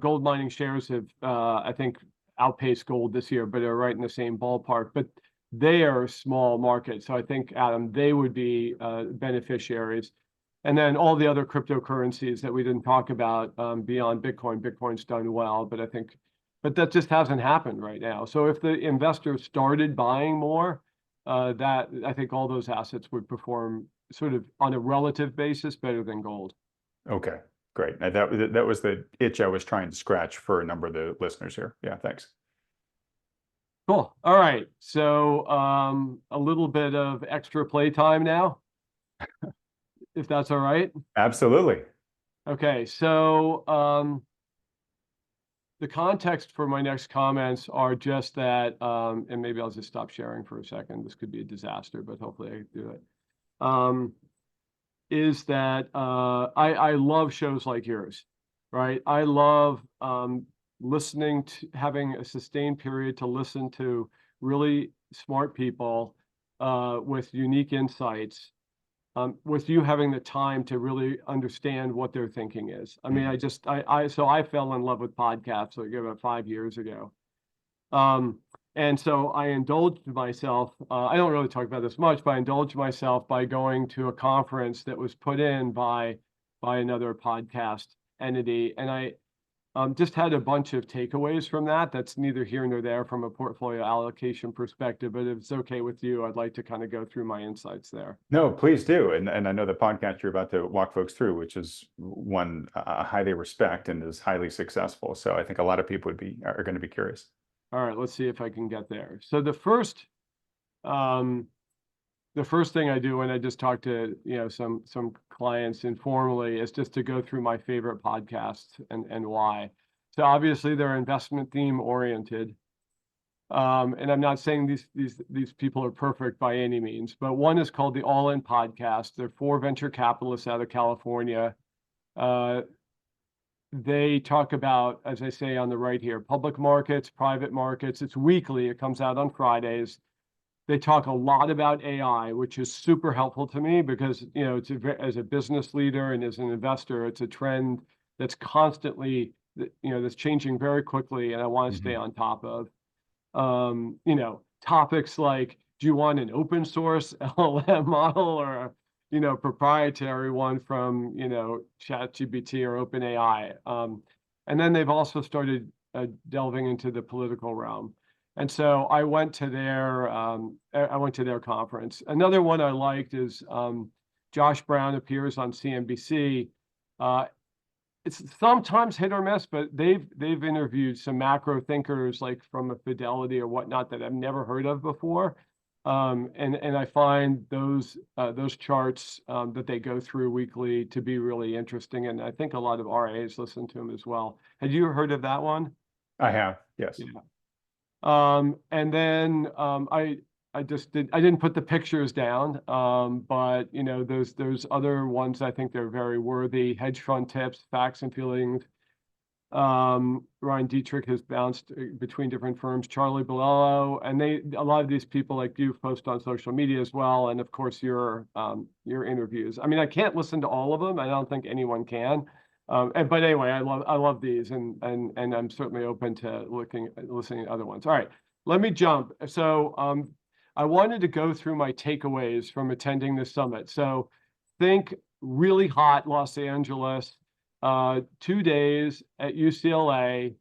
gold mining shares have, I think, outpaced gold this year, but are right in the same ballpark. But they are a small market, so I think, Adam, they would be beneficiaries. And then all the other cryptocurrencies that we didn't talk about beyond Bitcoin. Bitcoin's done well, but that just hasn't happened right now. So if the investors started buying more, that I think all those assets would perform sort of on a relative basis better than gold. Okay, great. That was the itch I was trying to scratch for a number of the listeners here. Yeah, thanks. Cool. All right. So a little bit of extra playtime now, if that's all right. Absolutely. Okay. So the context for my next comments are just that, and maybe I'll just stop sharing for a second. This could be a disaster, but hopefully I can do it. Is that I love shows like yours, right? I love listening to, having a sustained period to listen to really smart people with unique insights, with you having the time to really understand what their thinking is. I mean, so I fell in love with podcasts like about 5 years ago. And so I indulged myself. I don't really talk about this much, but I indulged myself by going to a conference that was put in by another podcast entity. And Just had a bunch of takeaways from that. That's neither here nor there from a portfolio allocation perspective, but if it's okay with you, I'd like to kind of go through my insights there. No, please do. And I know the podcast you're about to walk folks through, which is one I highly respect and is highly successful. So I think a lot of people are going to be curious. All right, let's see if I can get there. So um, the first thing I do when I just talk to some clients informally is just to go through my favorite podcasts and why. So obviously they're investment theme oriented. And I'm not saying these people are perfect by any means, but one is called the All In Podcast. They're 4 venture capitalists out of California. They talk about, as I say on the right here, public markets, private markets. It's weekly. It comes out on Fridays. They talk a lot about AI, which is super helpful to me because, as a business leader and as an investor, it's a trend that's constantly, that's changing very quickly, and I want to stay on top of. Topics like, do you want an open source LLM model or a proprietary one from, ChatGPT or OpenAI? And then they've also started delving into the political realm. And so I went to their conference. Another one I liked is Josh Brown appears on CNBC. It's sometimes hit or miss, but they've interviewed some macro thinkers like from a Fidelity or whatnot that I've never heard of before. And I find those charts that they go through weekly to be really interesting. And I think a lot of RAs listen to them as well. Had you heard of that one? I have, yes. Yeah. And then I didn't put the pictures down, but there's other ones I think they're very worthy. Hedge fund tips, facts and feelings. Ryan Dietrich has bounced between different firms. Charlie Bilello, and a lot of these people like you post on social media as well, and of course your interviews. I mean, I can't listen to all of them. I don't think anyone can. But anyway, I love these, and I'm certainly open to listening to other ones. All right, let me jump. So I wanted to go through my takeaways from attending this summit. So think really hot Los Angeles, 2 days at UCLA,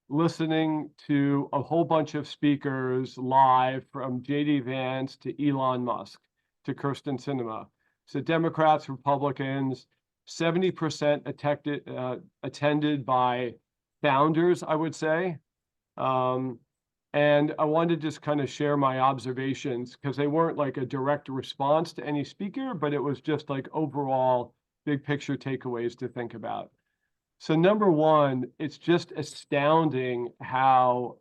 listening to a whole bunch of speakers live from JD Vance to Elon Musk to Kirsten Sinema. So Democrats, Republicans, 70% attended by founders, I would say. And I wanted to just kind of share my observations because they weren't like a direct response to any speaker, but it was just like overall big picture takeaways to think about. So number one, it's just astounding how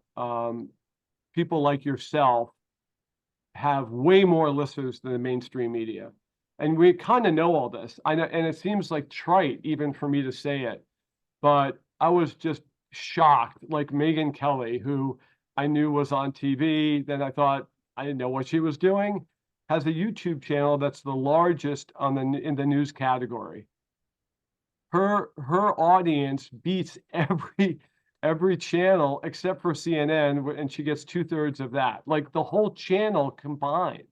people like yourself have way more listeners than the mainstream media. And we kind of know all this. I know, and it seems like trite even for me to say it, but I was just shocked. Like Megyn Kelly, who I knew was on TV, then I thought I didn't know what she was doing, has a YouTube channel that's the largest in the news category. Her audience beats every channel except for CNN, and she gets 2/3 of that. Like the whole channel combined.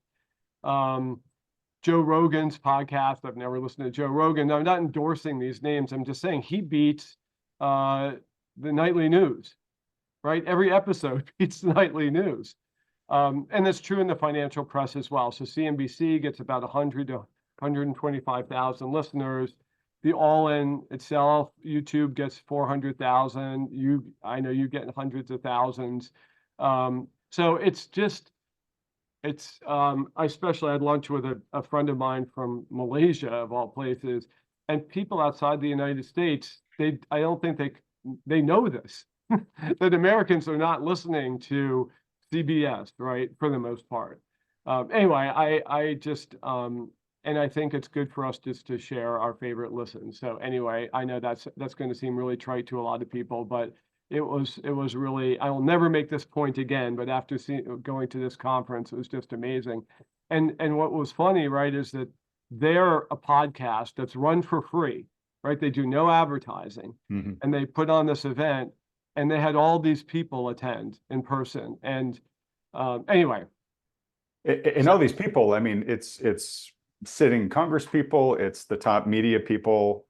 Joe Rogan's podcast. I've never listened to Joe Rogan. I'm not endorsing these names. I'm just saying he beats the nightly news, right? Every episode beats the nightly news. And that's true in the financial press as well. So CNBC gets about 100 to 125,000 listeners. The All In itself, YouTube gets 400,000. I know you get hundreds of thousands. So it's just, I especially had lunch with a friend of mine from Malaysia, of all places, and people outside the United States, I don't think they know this, that Americans are not listening to CBS, right, for the most part. Anyway, I just, and I think it's good for us just to share our favorite listens. So anyway, I know that's going to seem really trite to a lot of people, but it was really, I will never make this point again, but after going to this conference, it was just amazing. And what was funny, right, is that they're a podcast that's run for free, right? They do no advertising, and they put on this event, and they had all these people attend in person. And anyway. And all these people, I mean, it's sitting Congress people, it's the top media people,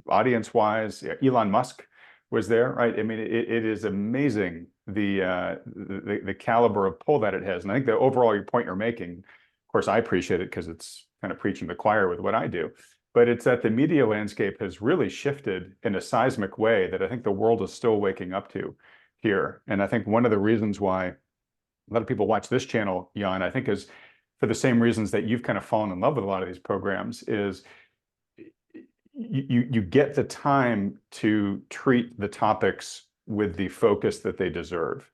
audience-wise. Elon Musk was there, right? I mean, it is amazing the caliber of pull that it has. And I think the overall your point you're making, of course, I appreciate it because it's kind of preaching to the choir with what I do. But it's that the media landscape has really shifted in a seismic way that I think the world is still waking up to here. And I think one of the reasons why a lot of people watch this channel, Jan, I think is for the same reasons that you've kind of fallen in love with a lot of these programs is you get the time to treat the topics with the focus that they deserve.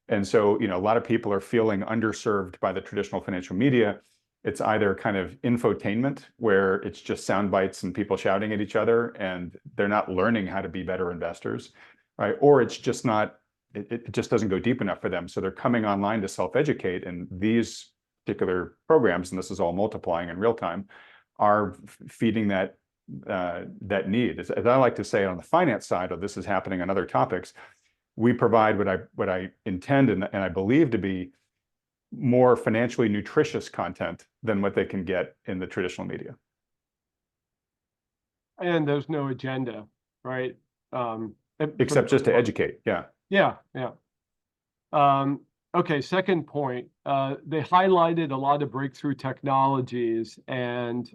And so, a lot of people are feeling underserved by the traditional financial media. It's either kind of infotainment, where it's just sound bites and people shouting at each other, and they're not learning how to be better investors, right? Or it's just not, it just doesn't go deep enough for them. So they're coming online to self-educate, and these particular programs, and this is all multiplying in real time, are feeding that need. As I like to say on the finance side, or this is happening on other topics, we provide what I intend and I believe to be more financially nutritious content than what they can get in the traditional media. And there's no agenda, right? Except just to educate. Yeah. Yeah. Okay, second point. They highlighted a lot of breakthrough technologies, and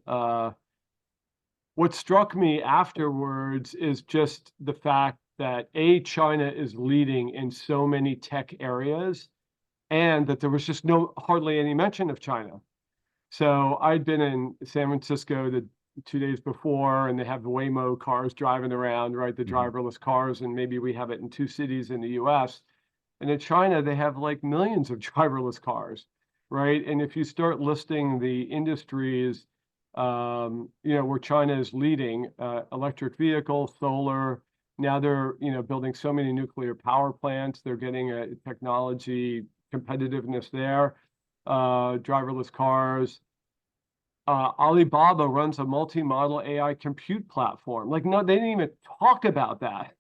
what struck me afterwards is just the fact that China is leading in so many tech areas, and that there was just hardly any mention of China. So I'd been in San Francisco the 2 days before, and they have the Waymo cars driving around, right? The driverless cars, and maybe we have it in 2 cities in the US. And in China, they have like millions of driverless cars, right? And if you start listing the industries, where China is leading, electric vehicles, solar. Now they're, building so many nuclear power plants. They're getting a technology competitiveness there. Driverless cars. Alibaba runs a multi-model AI compute platform. Like, no, they didn't even talk about that.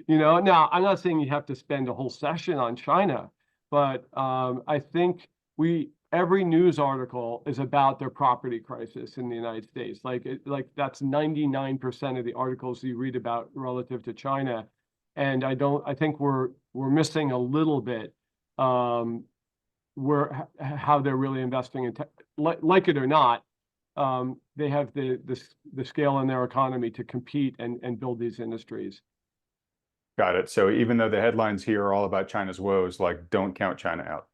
Now I'm not saying you have to spend a whole session on China, but I think every news article is about their property crisis in the United States. Like that's 99% of the articles you read about relative to China. And I think we're missing a little bit how they're really investing in like it or not. They have the scale in their economy to compete and build these industries. Got it. So even though the headlines here are all about China's woes, like, don't count China out.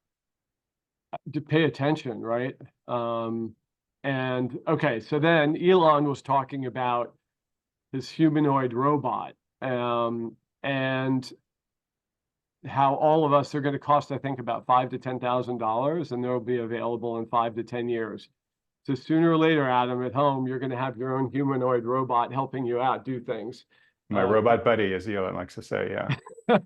To pay attention, right? And okay, so then Elon was talking about his humanoid robot, and how all of us are going to cost, I think, about $5,000 to $10,000, and they'll be available in 5 to 10 years. So sooner or later, Adam, at home, you're going to have your own humanoid robot helping you out, do things. My robot buddy, as Elon likes to say, yeah.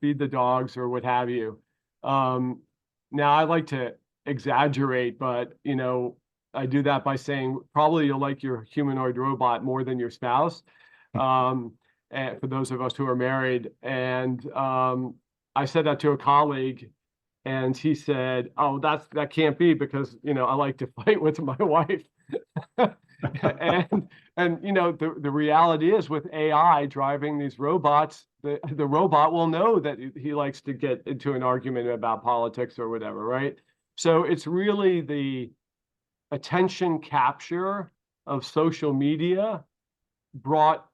Feed the dogs or what have you. Now I like to exaggerate, but I do that by saying probably you'll like your humanoid robot more than your spouse. And for those of us who are married, and I said that to a colleague, and he said, "Oh, that can't be because I like to fight with my wife." and the reality is, with AI driving these robots, the robot will know that he likes to get into an argument about politics or whatever, right? So it's really the attention capture of social media brought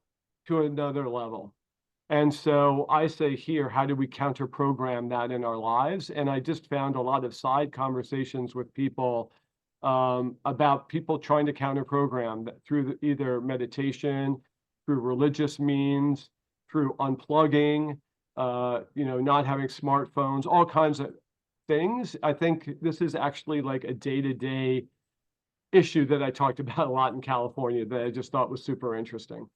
to another level. And so I say here, how do we counter program that in our lives? And I just found a lot of side conversations with people about people trying to counter program through either meditation, through religious means, through unplugging, not having smartphones, all kinds of things. I think this is actually like a day-to-day issue that I talked about a lot in California that I just thought was super interesting.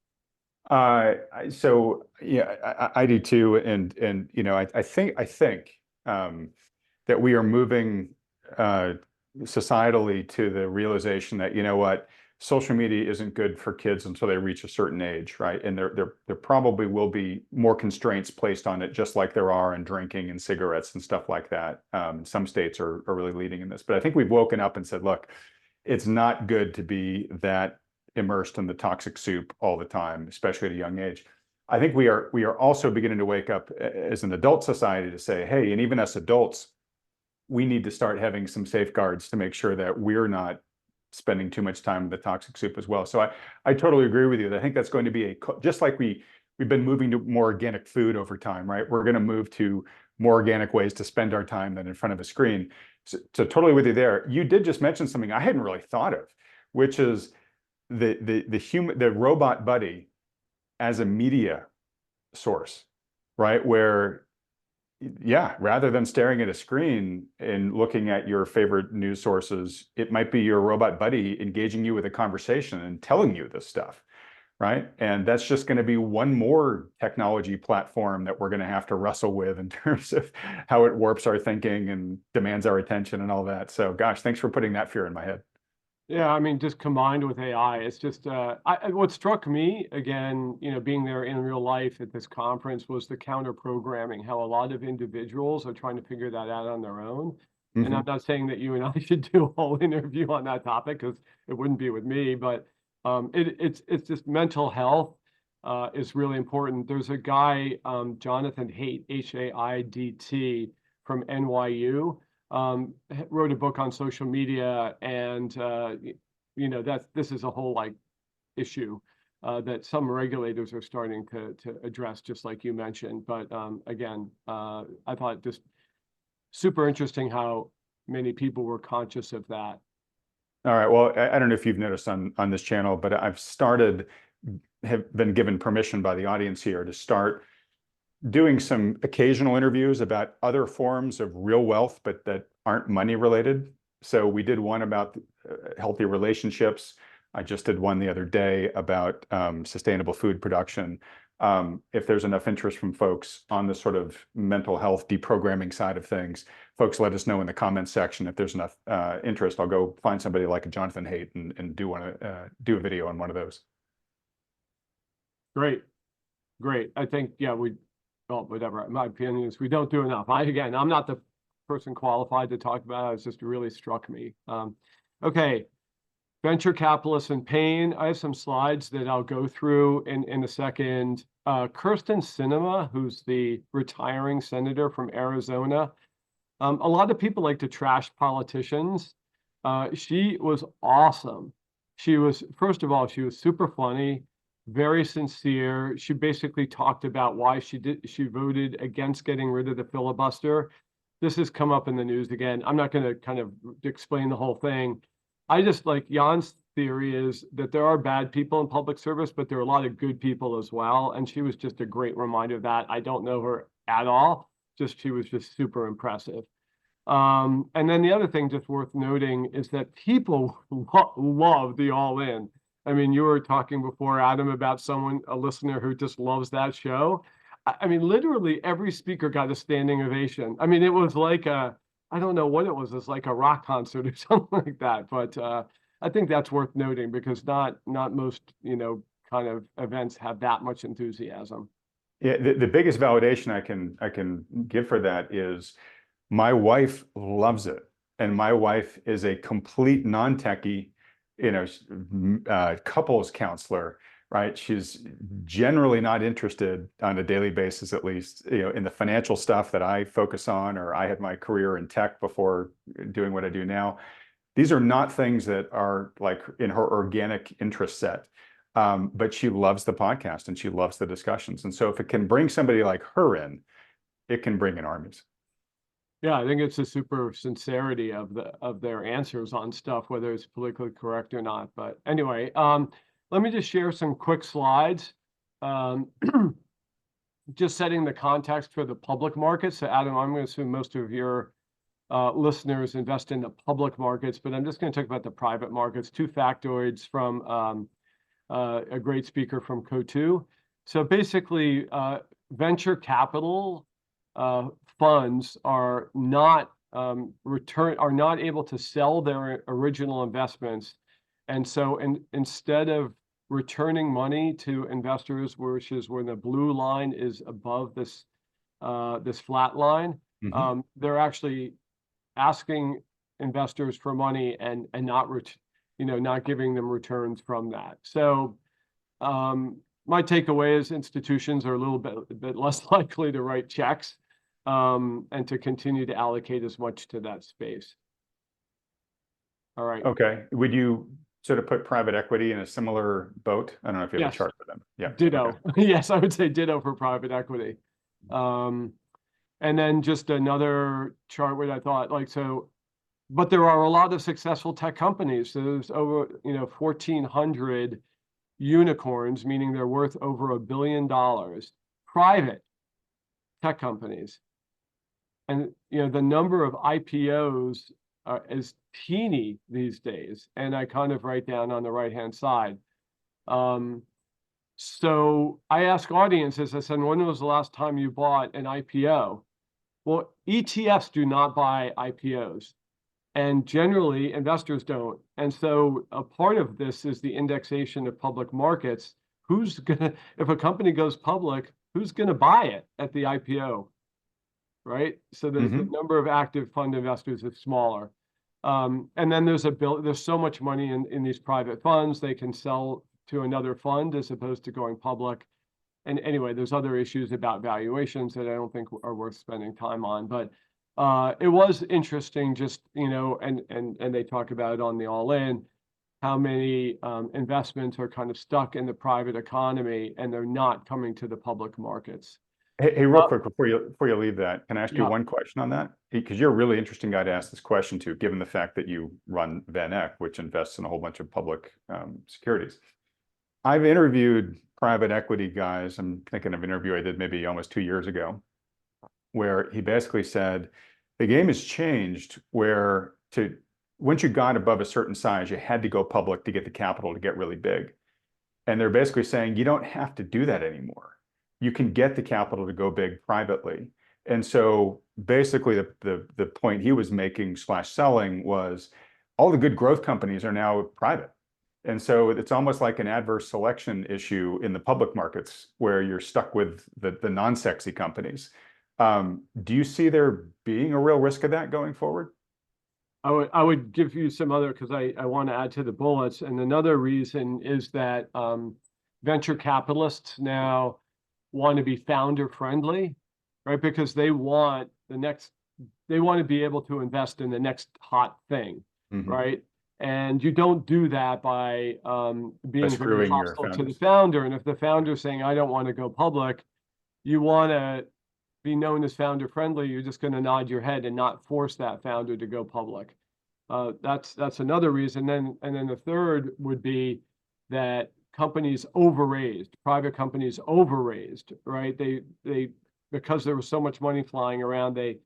So yeah, I do too, and I think that we are moving societally to the realization that social media isn't good for kids until they reach a certain age, right? And there probably will be more constraints placed on it, just like there are in drinking and cigarettes and stuff like that. Some states are really leading in this, but I think we've woken up and said, look, it's not good to be that immersed in the toxic soup all the time, especially at a young age. I think we are also beginning to wake up as an adult society to say, hey, and even us adults, we need to start having some safeguards to make sure that we're not spending too much time in the toxic soup as well. So I totally agree with you. I think that's going to be just like we've been moving to more organic food over time, right? We're going to move to more organic ways to spend our time than in front of a screen. So totally with you there. You did just mention something I hadn't really thought of, which is the robot buddy as a media source, right? Where, yeah, rather than staring at a screen and looking at your favorite news sources, it might be your robot buddy engaging you with a conversation and telling you this stuff, right? And that's just going to be one more technology platform that we're going to have to wrestle with in terms of how it warps our thinking and demands our attention and all that. So, gosh, thanks for putting that fear in my head. Yeah, I mean, just combined with AI, it's just what struck me again, being there in real life at this conference was the counter programming, how a lot of individuals are trying to figure that out on their own. And I'm not saying that you and I should do a whole interview on that topic because it wouldn't be with me, but it's just mental health is really important. There's a guy, Jonathan Haidt, Haidt from NYU. Wrote a book on social media, and this is a whole like issue that some regulators are starting to address, just like you mentioned. But again, I thought just super interesting how many people were conscious of that. All right. Well, I don't know if you've noticed on this channel, but have been given permission by the audience here to start doing some occasional interviews about other forms of real wealth, but that aren't money related. So we did one about healthy relationships. I just did one the other day about sustainable food production. If there's enough interest from folks on the sort of mental health deprogramming side of things, folks let us know in the comments section. If there's enough interest, I'll go find somebody like a Jonathan Haidt and do a video on one of those. Great. I think, yeah, well, whatever. My opinion is we don't do enough. I'm not the person qualified to talk about it. It's just really struck me. Okay. Venture capitalists in pain. I have some slides that I'll go through in a second. Kirsten Sinema, who's the retiring senator from Arizona. A lot of people like to trash politicians. She was awesome. First of all, she was super funny, very sincere. She basically talked about why she voted against getting rid of the filibuster. This has come up in the news again. I'm not going to kind of explain the whole thing. I just like Jan's theory is that there are bad people in public service, but there are a lot of good people as well. And she was just a great reminder of that. I don't know her at all. She was just super impressive. And then the other thing just worth noting is that people love the All In. I mean, you were talking before, Adam, about a listener who just loves that show. I mean, literally every speaker got a standing ovation. I mean, it was like I don't know what it was. It's like a rock concert or something like that. But I think that's worth noting because not most, kind of events have that much enthusiasm. Yeah, the biggest validation I can give for that is my wife loves it, and my wife is a complete non-techie, couples counselor, right? She's generally not interested on a daily basis, at least, in the financial stuff that I focus on, or I had my career in tech before doing what I do now. These are not things that are like in her organic interest set. But she loves the podcast and she loves the discussions. And so if it can bring somebody like her in, it can bring in armies. Yeah, I think it's the super sincerity of their answers on stuff, whether it's politically correct or not. But anyway, let me just share some quick slides. Just setting the context for the public markets. So Adam, I'm going to assume most of your listeners invest in the public markets, but I'm just going to talk about the private markets. Two factoids from a great speaker from Co2. So basically, venture capital funds are not able to sell their original investments, and so instead of returning money to investors, which is where the blue line is above this flat line, they're actually asking investors for money and not not giving them returns from that. So my takeaway is institutions are a little bit less likely to write checks, and to continue to allocate as much to that space. All right. Okay. Would you sort of put private equity in a similar boat? I don't know if you have a Yes. chart for them. Yeah. Ditto. Okay. Yes, I would say ditto for private equity. And then just another chart where I thought like, so, but there are a lot of successful tech companies. So there's over, 1,400 unicorns, meaning they're worth over $1 billion, private tech companies. And, the number of IPOs is teeny these days. And I kind of write down on the right-hand side. So I ask audiences, I said, when was the last time you bought an IPO? Well, ETFs do not buy IPOs, and generally investors don't. And so a part of this is the indexation of public markets. If a company goes public, who's gonna buy it at the IPO, right? So the number of active fund investors is smaller. And then there's so much money in these private funds, they can sell to another fund as opposed to going public. And anyway, there's other issues about valuations that I don't think are worth spending time on. But it was interesting, just and they talk about it on the All In, how many investments are kind of stuck in the private economy and they're not coming to the public markets. Hey, real quick before you leave that, can I ask you Yeah. one question on that? Because you're a really interesting guy to ask this question to, given the fact that you run vanEck, which invests in a whole bunch of public securities. I've interviewed private equity guys. I'm thinking of an interview I did maybe almost 2 years ago, where he basically said the game has changed where once you got above a certain size, you had to go public to get the capital to get really big. And they're basically saying you don't have to do that anymore. You can get the capital to go big privately. And so basically the point he was making / selling was all the good growth companies are now private. And so it's almost like an adverse selection issue in the public markets where you're stuck with the non-sexy companies. Do you see there being a real risk of that going forward? I would give you some other, because I want to add to the bullets. And another reason is that venture capitalists now want to be founder friendly, right? Because they want to be able to invest in the next hot thing, right? And you don't do that by being very screwing your hostile to the founders. founder. And if the founder's saying, I don't want to go public, you want to be known as founder friendly, you're just going to nod your head and not force that founder to go public. That's another reason. And then the third would be that companies overraised, private companies overraised, right? They because there was so much money flying around, they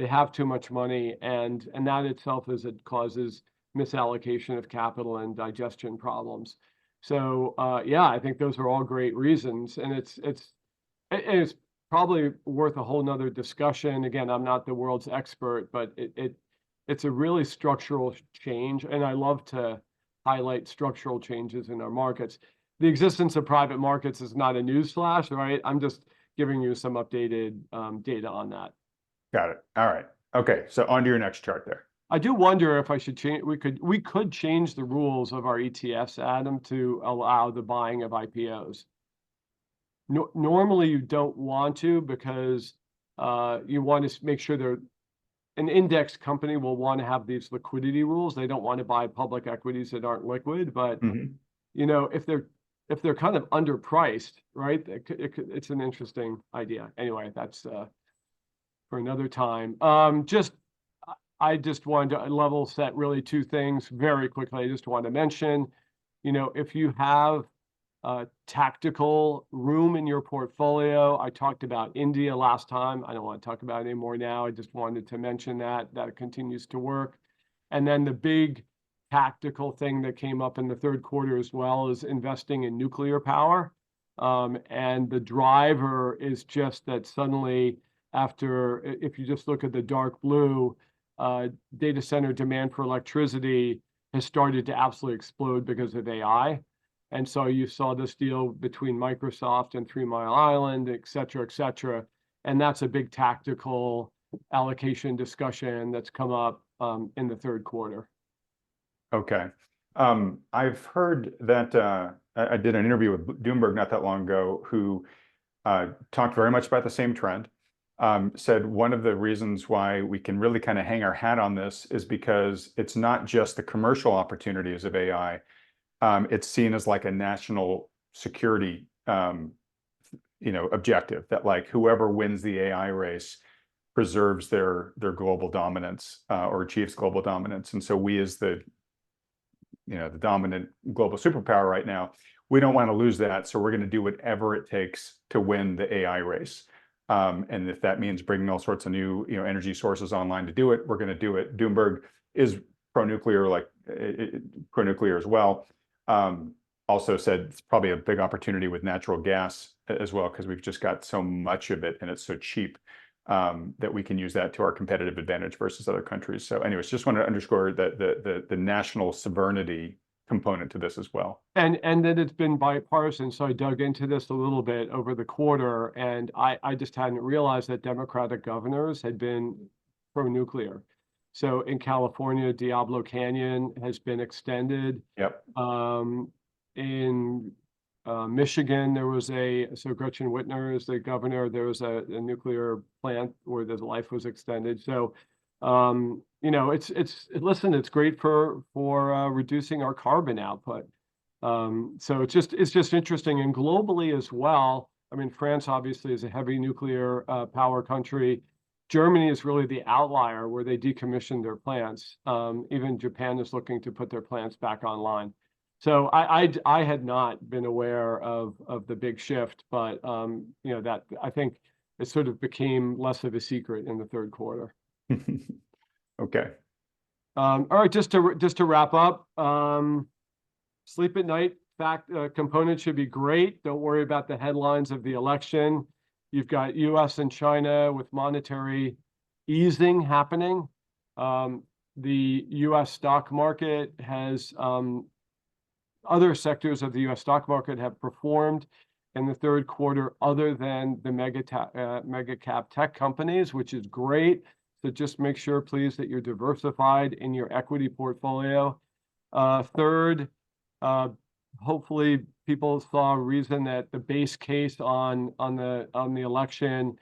have too much money, and that itself causes misallocation of capital and digestion problems. So yeah, I think those are all great reasons, and it's probably worth a whole nother discussion. Again, I'm not the world's expert, but it's a really structural change, and I love to highlight structural changes in our markets. The existence of private markets is not a newsflash, right? I'm just giving you some updated data on that. Got it. All right. Okay. So on to your next chart there. I do wonder if I should change. We could change the rules of our ETFs, Adam, to allow the buying of IPOs. Normally, you don't want to, because you want to make sure an index company will want to have these liquidity rules. They don't want to buy public equities that aren't liquid, but if they're kind of underpriced, right? It's an interesting idea. Anyway, that's for another time. I just wanted to level set really two things very quickly. I just want to mention, if you have tactical room in your portfolio, I talked about India last time. I don't want to talk about it anymore now. I just wanted to mention that continues to work. And then the big tactical thing that came up in the third quarter as well is investing in nuclear power. And the driver is just that suddenly, if you just look at the dark blue, data center demand for electricity has started to absolutely explode because of AI. And so you saw this deal between Microsoft and 3 Mile Island, et cetera, and that's a big tactical allocation discussion that's come up in the third quarter. Okay. I've heard that I did an interview with Bloomberg not that long ago, who talked very much about the same trend. Said one of the reasons why we can really kind of hang our hat on this is because it's not just the commercial opportunities of AI. It's seen as like a national security, objective, that like whoever wins the AI race preserves their global dominance, or achieves global dominance. And so we, as the dominant global superpower right now, we don't want to lose that. So we're going to do whatever it takes to win the AI race. And if that means bringing all sorts of new, energy sources online to do it, we're going to do it. Bloomberg is pro-nuclear, pro-nuclear as well. Also said it's probably a big opportunity with natural gas as well, because we've just got so much of it and it's so cheap, that we can use that to our competitive advantage versus other countries. So anyways, just wanted to underscore the national sovereignty component to this as well. And that it's been bipartisan. So I dug into this a little bit over the quarter, and I just hadn't realized that Democratic governors had been pro-nuclear. So in California, Diablo Canyon has been extended. Yep. In Michigan, there was so Gretchen Whitmer is the governor. There was a nuclear plant where the life was extended. So, listen, it's great for reducing our carbon output. So it's just interesting, and globally as well. I mean, France obviously is a heavy nuclear power country. Germany is really the outlier where they decommissioned their plants. Even Japan is looking to put their plants back online. So I had not been aware of the big shift, but that I think it sort of became less of a secret in the third quarter. Okay. All right, just to wrap up, sleep at night component should be great. Don't worry about the headlines of the election. You've got U.S. and China with monetary easing happening. The U.S. stock market has other sectors of the U.S. stock market have performed in the third quarter other than the mega cap tech companies, which is great. So just make sure, please, that you're diversified in your equity portfolio. Third, hopefully people saw a reason that the base case on the election,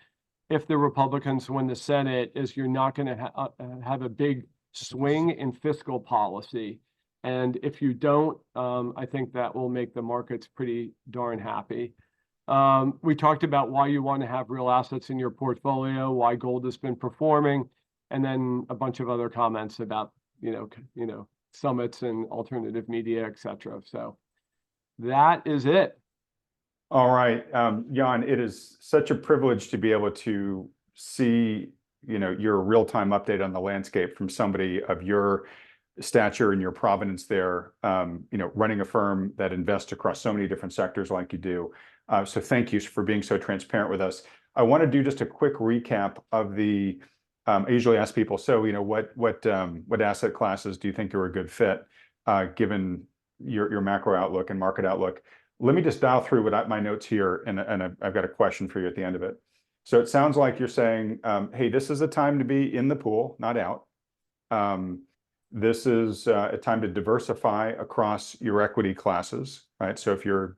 if the Republicans win the Senate, is you're not going to have a big swing in fiscal policy. And if you don't, I think that will make the markets pretty darn happy. We talked about why you want to have real assets in your portfolio, why gold has been performing, and then a bunch of other comments about, summits and alternative media, et cetera. So that is it. All right, Jan, it is such a privilege to be able to see, your real-time update on the landscape from somebody of your stature and your provenance there, running a firm that invests across so many different sectors like you do. So thank you for being so transparent with us. I want to do just a quick recap of the, I usually ask people, so, what asset classes do you think are a good fit, given your macro outlook and market outlook? Let me just dial through my notes here, and I've got a question for you at the end of it. So it sounds like you're saying, hey, this is a time to be in the pool, not out. This is a time to diversify across your equity classes, right? So if you're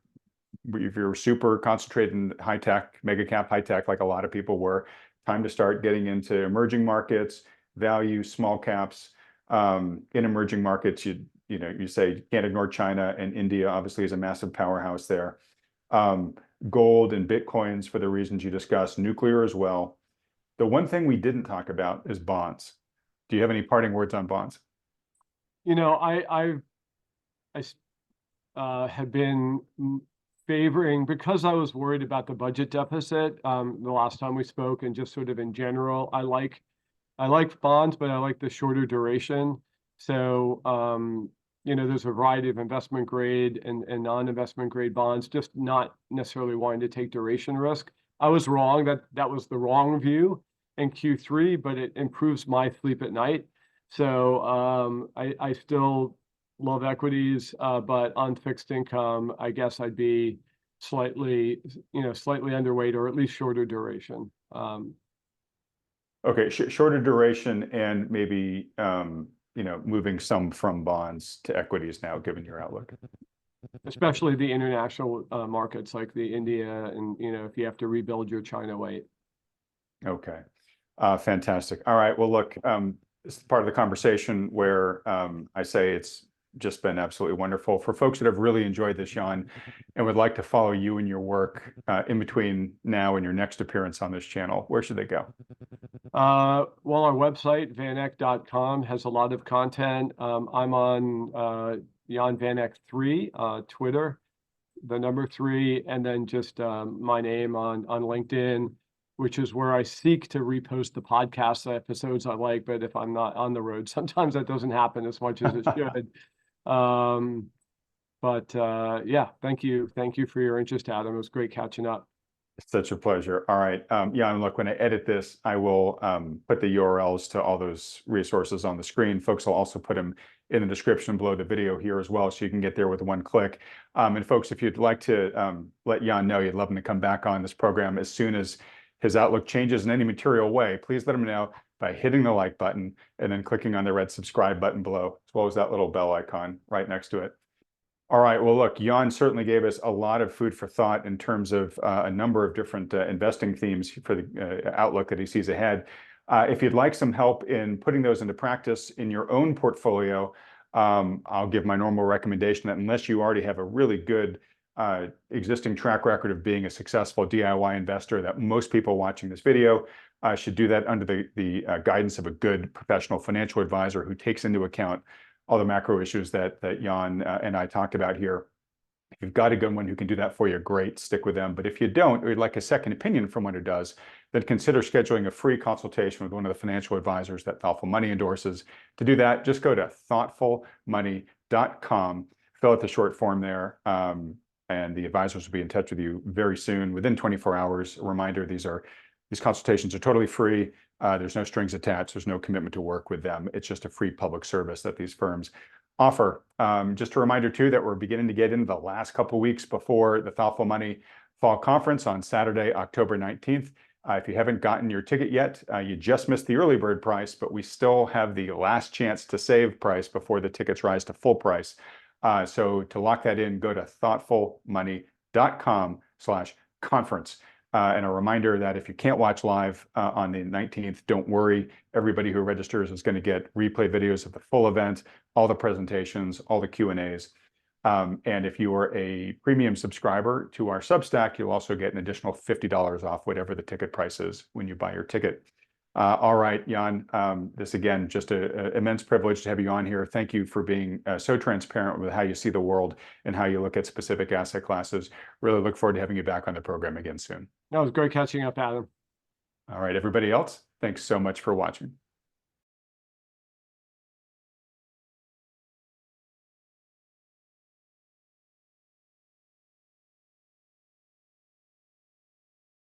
super concentrated in high tech, mega cap high tech, like a lot of people were, time to start getting into emerging markets, value, small caps. In emerging markets, you say you can't ignore China, and India obviously is a massive powerhouse there. Gold and Bitcoins for the reasons you discussed, nuclear as well. The one thing we didn't talk about is bonds. Do you have any parting words on bonds? I have been favoring, because I was worried about the budget deficit the last time we spoke, and just sort of in general, I like bonds, but I like the shorter duration. So there's a variety of investment grade and non-investment grade bonds, just not necessarily wanting to take duration risk. I was wrong. That was the wrong view in Q3, but it improves my sleep at night. So I still love equities, but on fixed income, I guess I'd be slightly underweight, or at least shorter duration. Okay, shorter duration, and maybe moving some from bonds to equities now, given your outlook. especially the international markets like the India and, if you have to rebuild your China weight. Okay. Fantastic. All right. Well, look, this is part of the conversation where I say it's just been absolutely wonderful. For folks that have really enjoyed this, Jan, and would like to follow you and your work in between now and your next appearance on this channel, where should they go? Well, our website, vanEck.com, has a lot of content. I'm on Jan vanEck 3, Twitter, the number 3, and then just my name on LinkedIn, which is where I seek to repost the podcast episodes I like. But if I'm not on the road, sometimes that doesn't happen as much as it should. Yeah, thank you. Thank you for your interest, Adam. It was great catching up. It's such a pleasure. All right. Yeah, and look, when I edit this, I will put the URLs to all those resources on the screen. Folks will also put them in the description below the video here as well, so you can get there with one click. And folks, if you'd like to let Jan know you'd love him to come back on this program as soon as his outlook changes in any material way, please let him know by hitting the like button and then clicking on the red subscribe button below, as well as that little bell icon right next to it. All right. Well, look, Jan certainly gave us a lot of food for thought in terms of a number of different investing themes for the outlook that he sees ahead. If you'd like some help in putting those into practice in your own portfolio, I'll give my normal recommendation that unless you already have a really good existing track record of being a successful DIY investor, that most people watching this video should do that under the guidance of a good professional financial advisor who takes into account all the macro issues that Jan and I talked about here. If you've got a good one who can do that for you, great, stick with them. But if you don't, or you'd like a second opinion from one who does, then consider scheduling a free consultation with one of the financial advisors that Thoughtful Money endorses. To do that, just go to thoughtfulmoney.com, fill out the short form there, and the advisors will be in touch with you very soon, within 24 hours. A reminder, these consultations are totally free. There's no strings attached. There's no commitment to work with them. It's just a free public service that these firms offer. Just a reminder, too, that we're beginning to get into the last couple of weeks before the Thoughtful Money Fall Conference on Saturday, October 19th. If you haven't gotten your ticket yet, you just missed the early bird price, but we still have the last chance to save price before the tickets rise to full price. So to lock that in, go to thoughtfulmoney.com/conference. And a reminder that if you can't watch live on the 19th, don't worry. Everybody who registers is going to get replay videos of the full event, all the presentations, all the Q&As. And if you are a premium subscriber to our Substack, you'll also get an additional $50 off whatever the ticket price is when you buy your ticket. All right, Jan, this again, just an immense privilege to have you on here. Thank you for being so transparent with how you see the world and how you look at specific asset classes. Really look forward to having you back on the program again soon. That was great catching up, Adam. All right, everybody else, thanks so much for watching.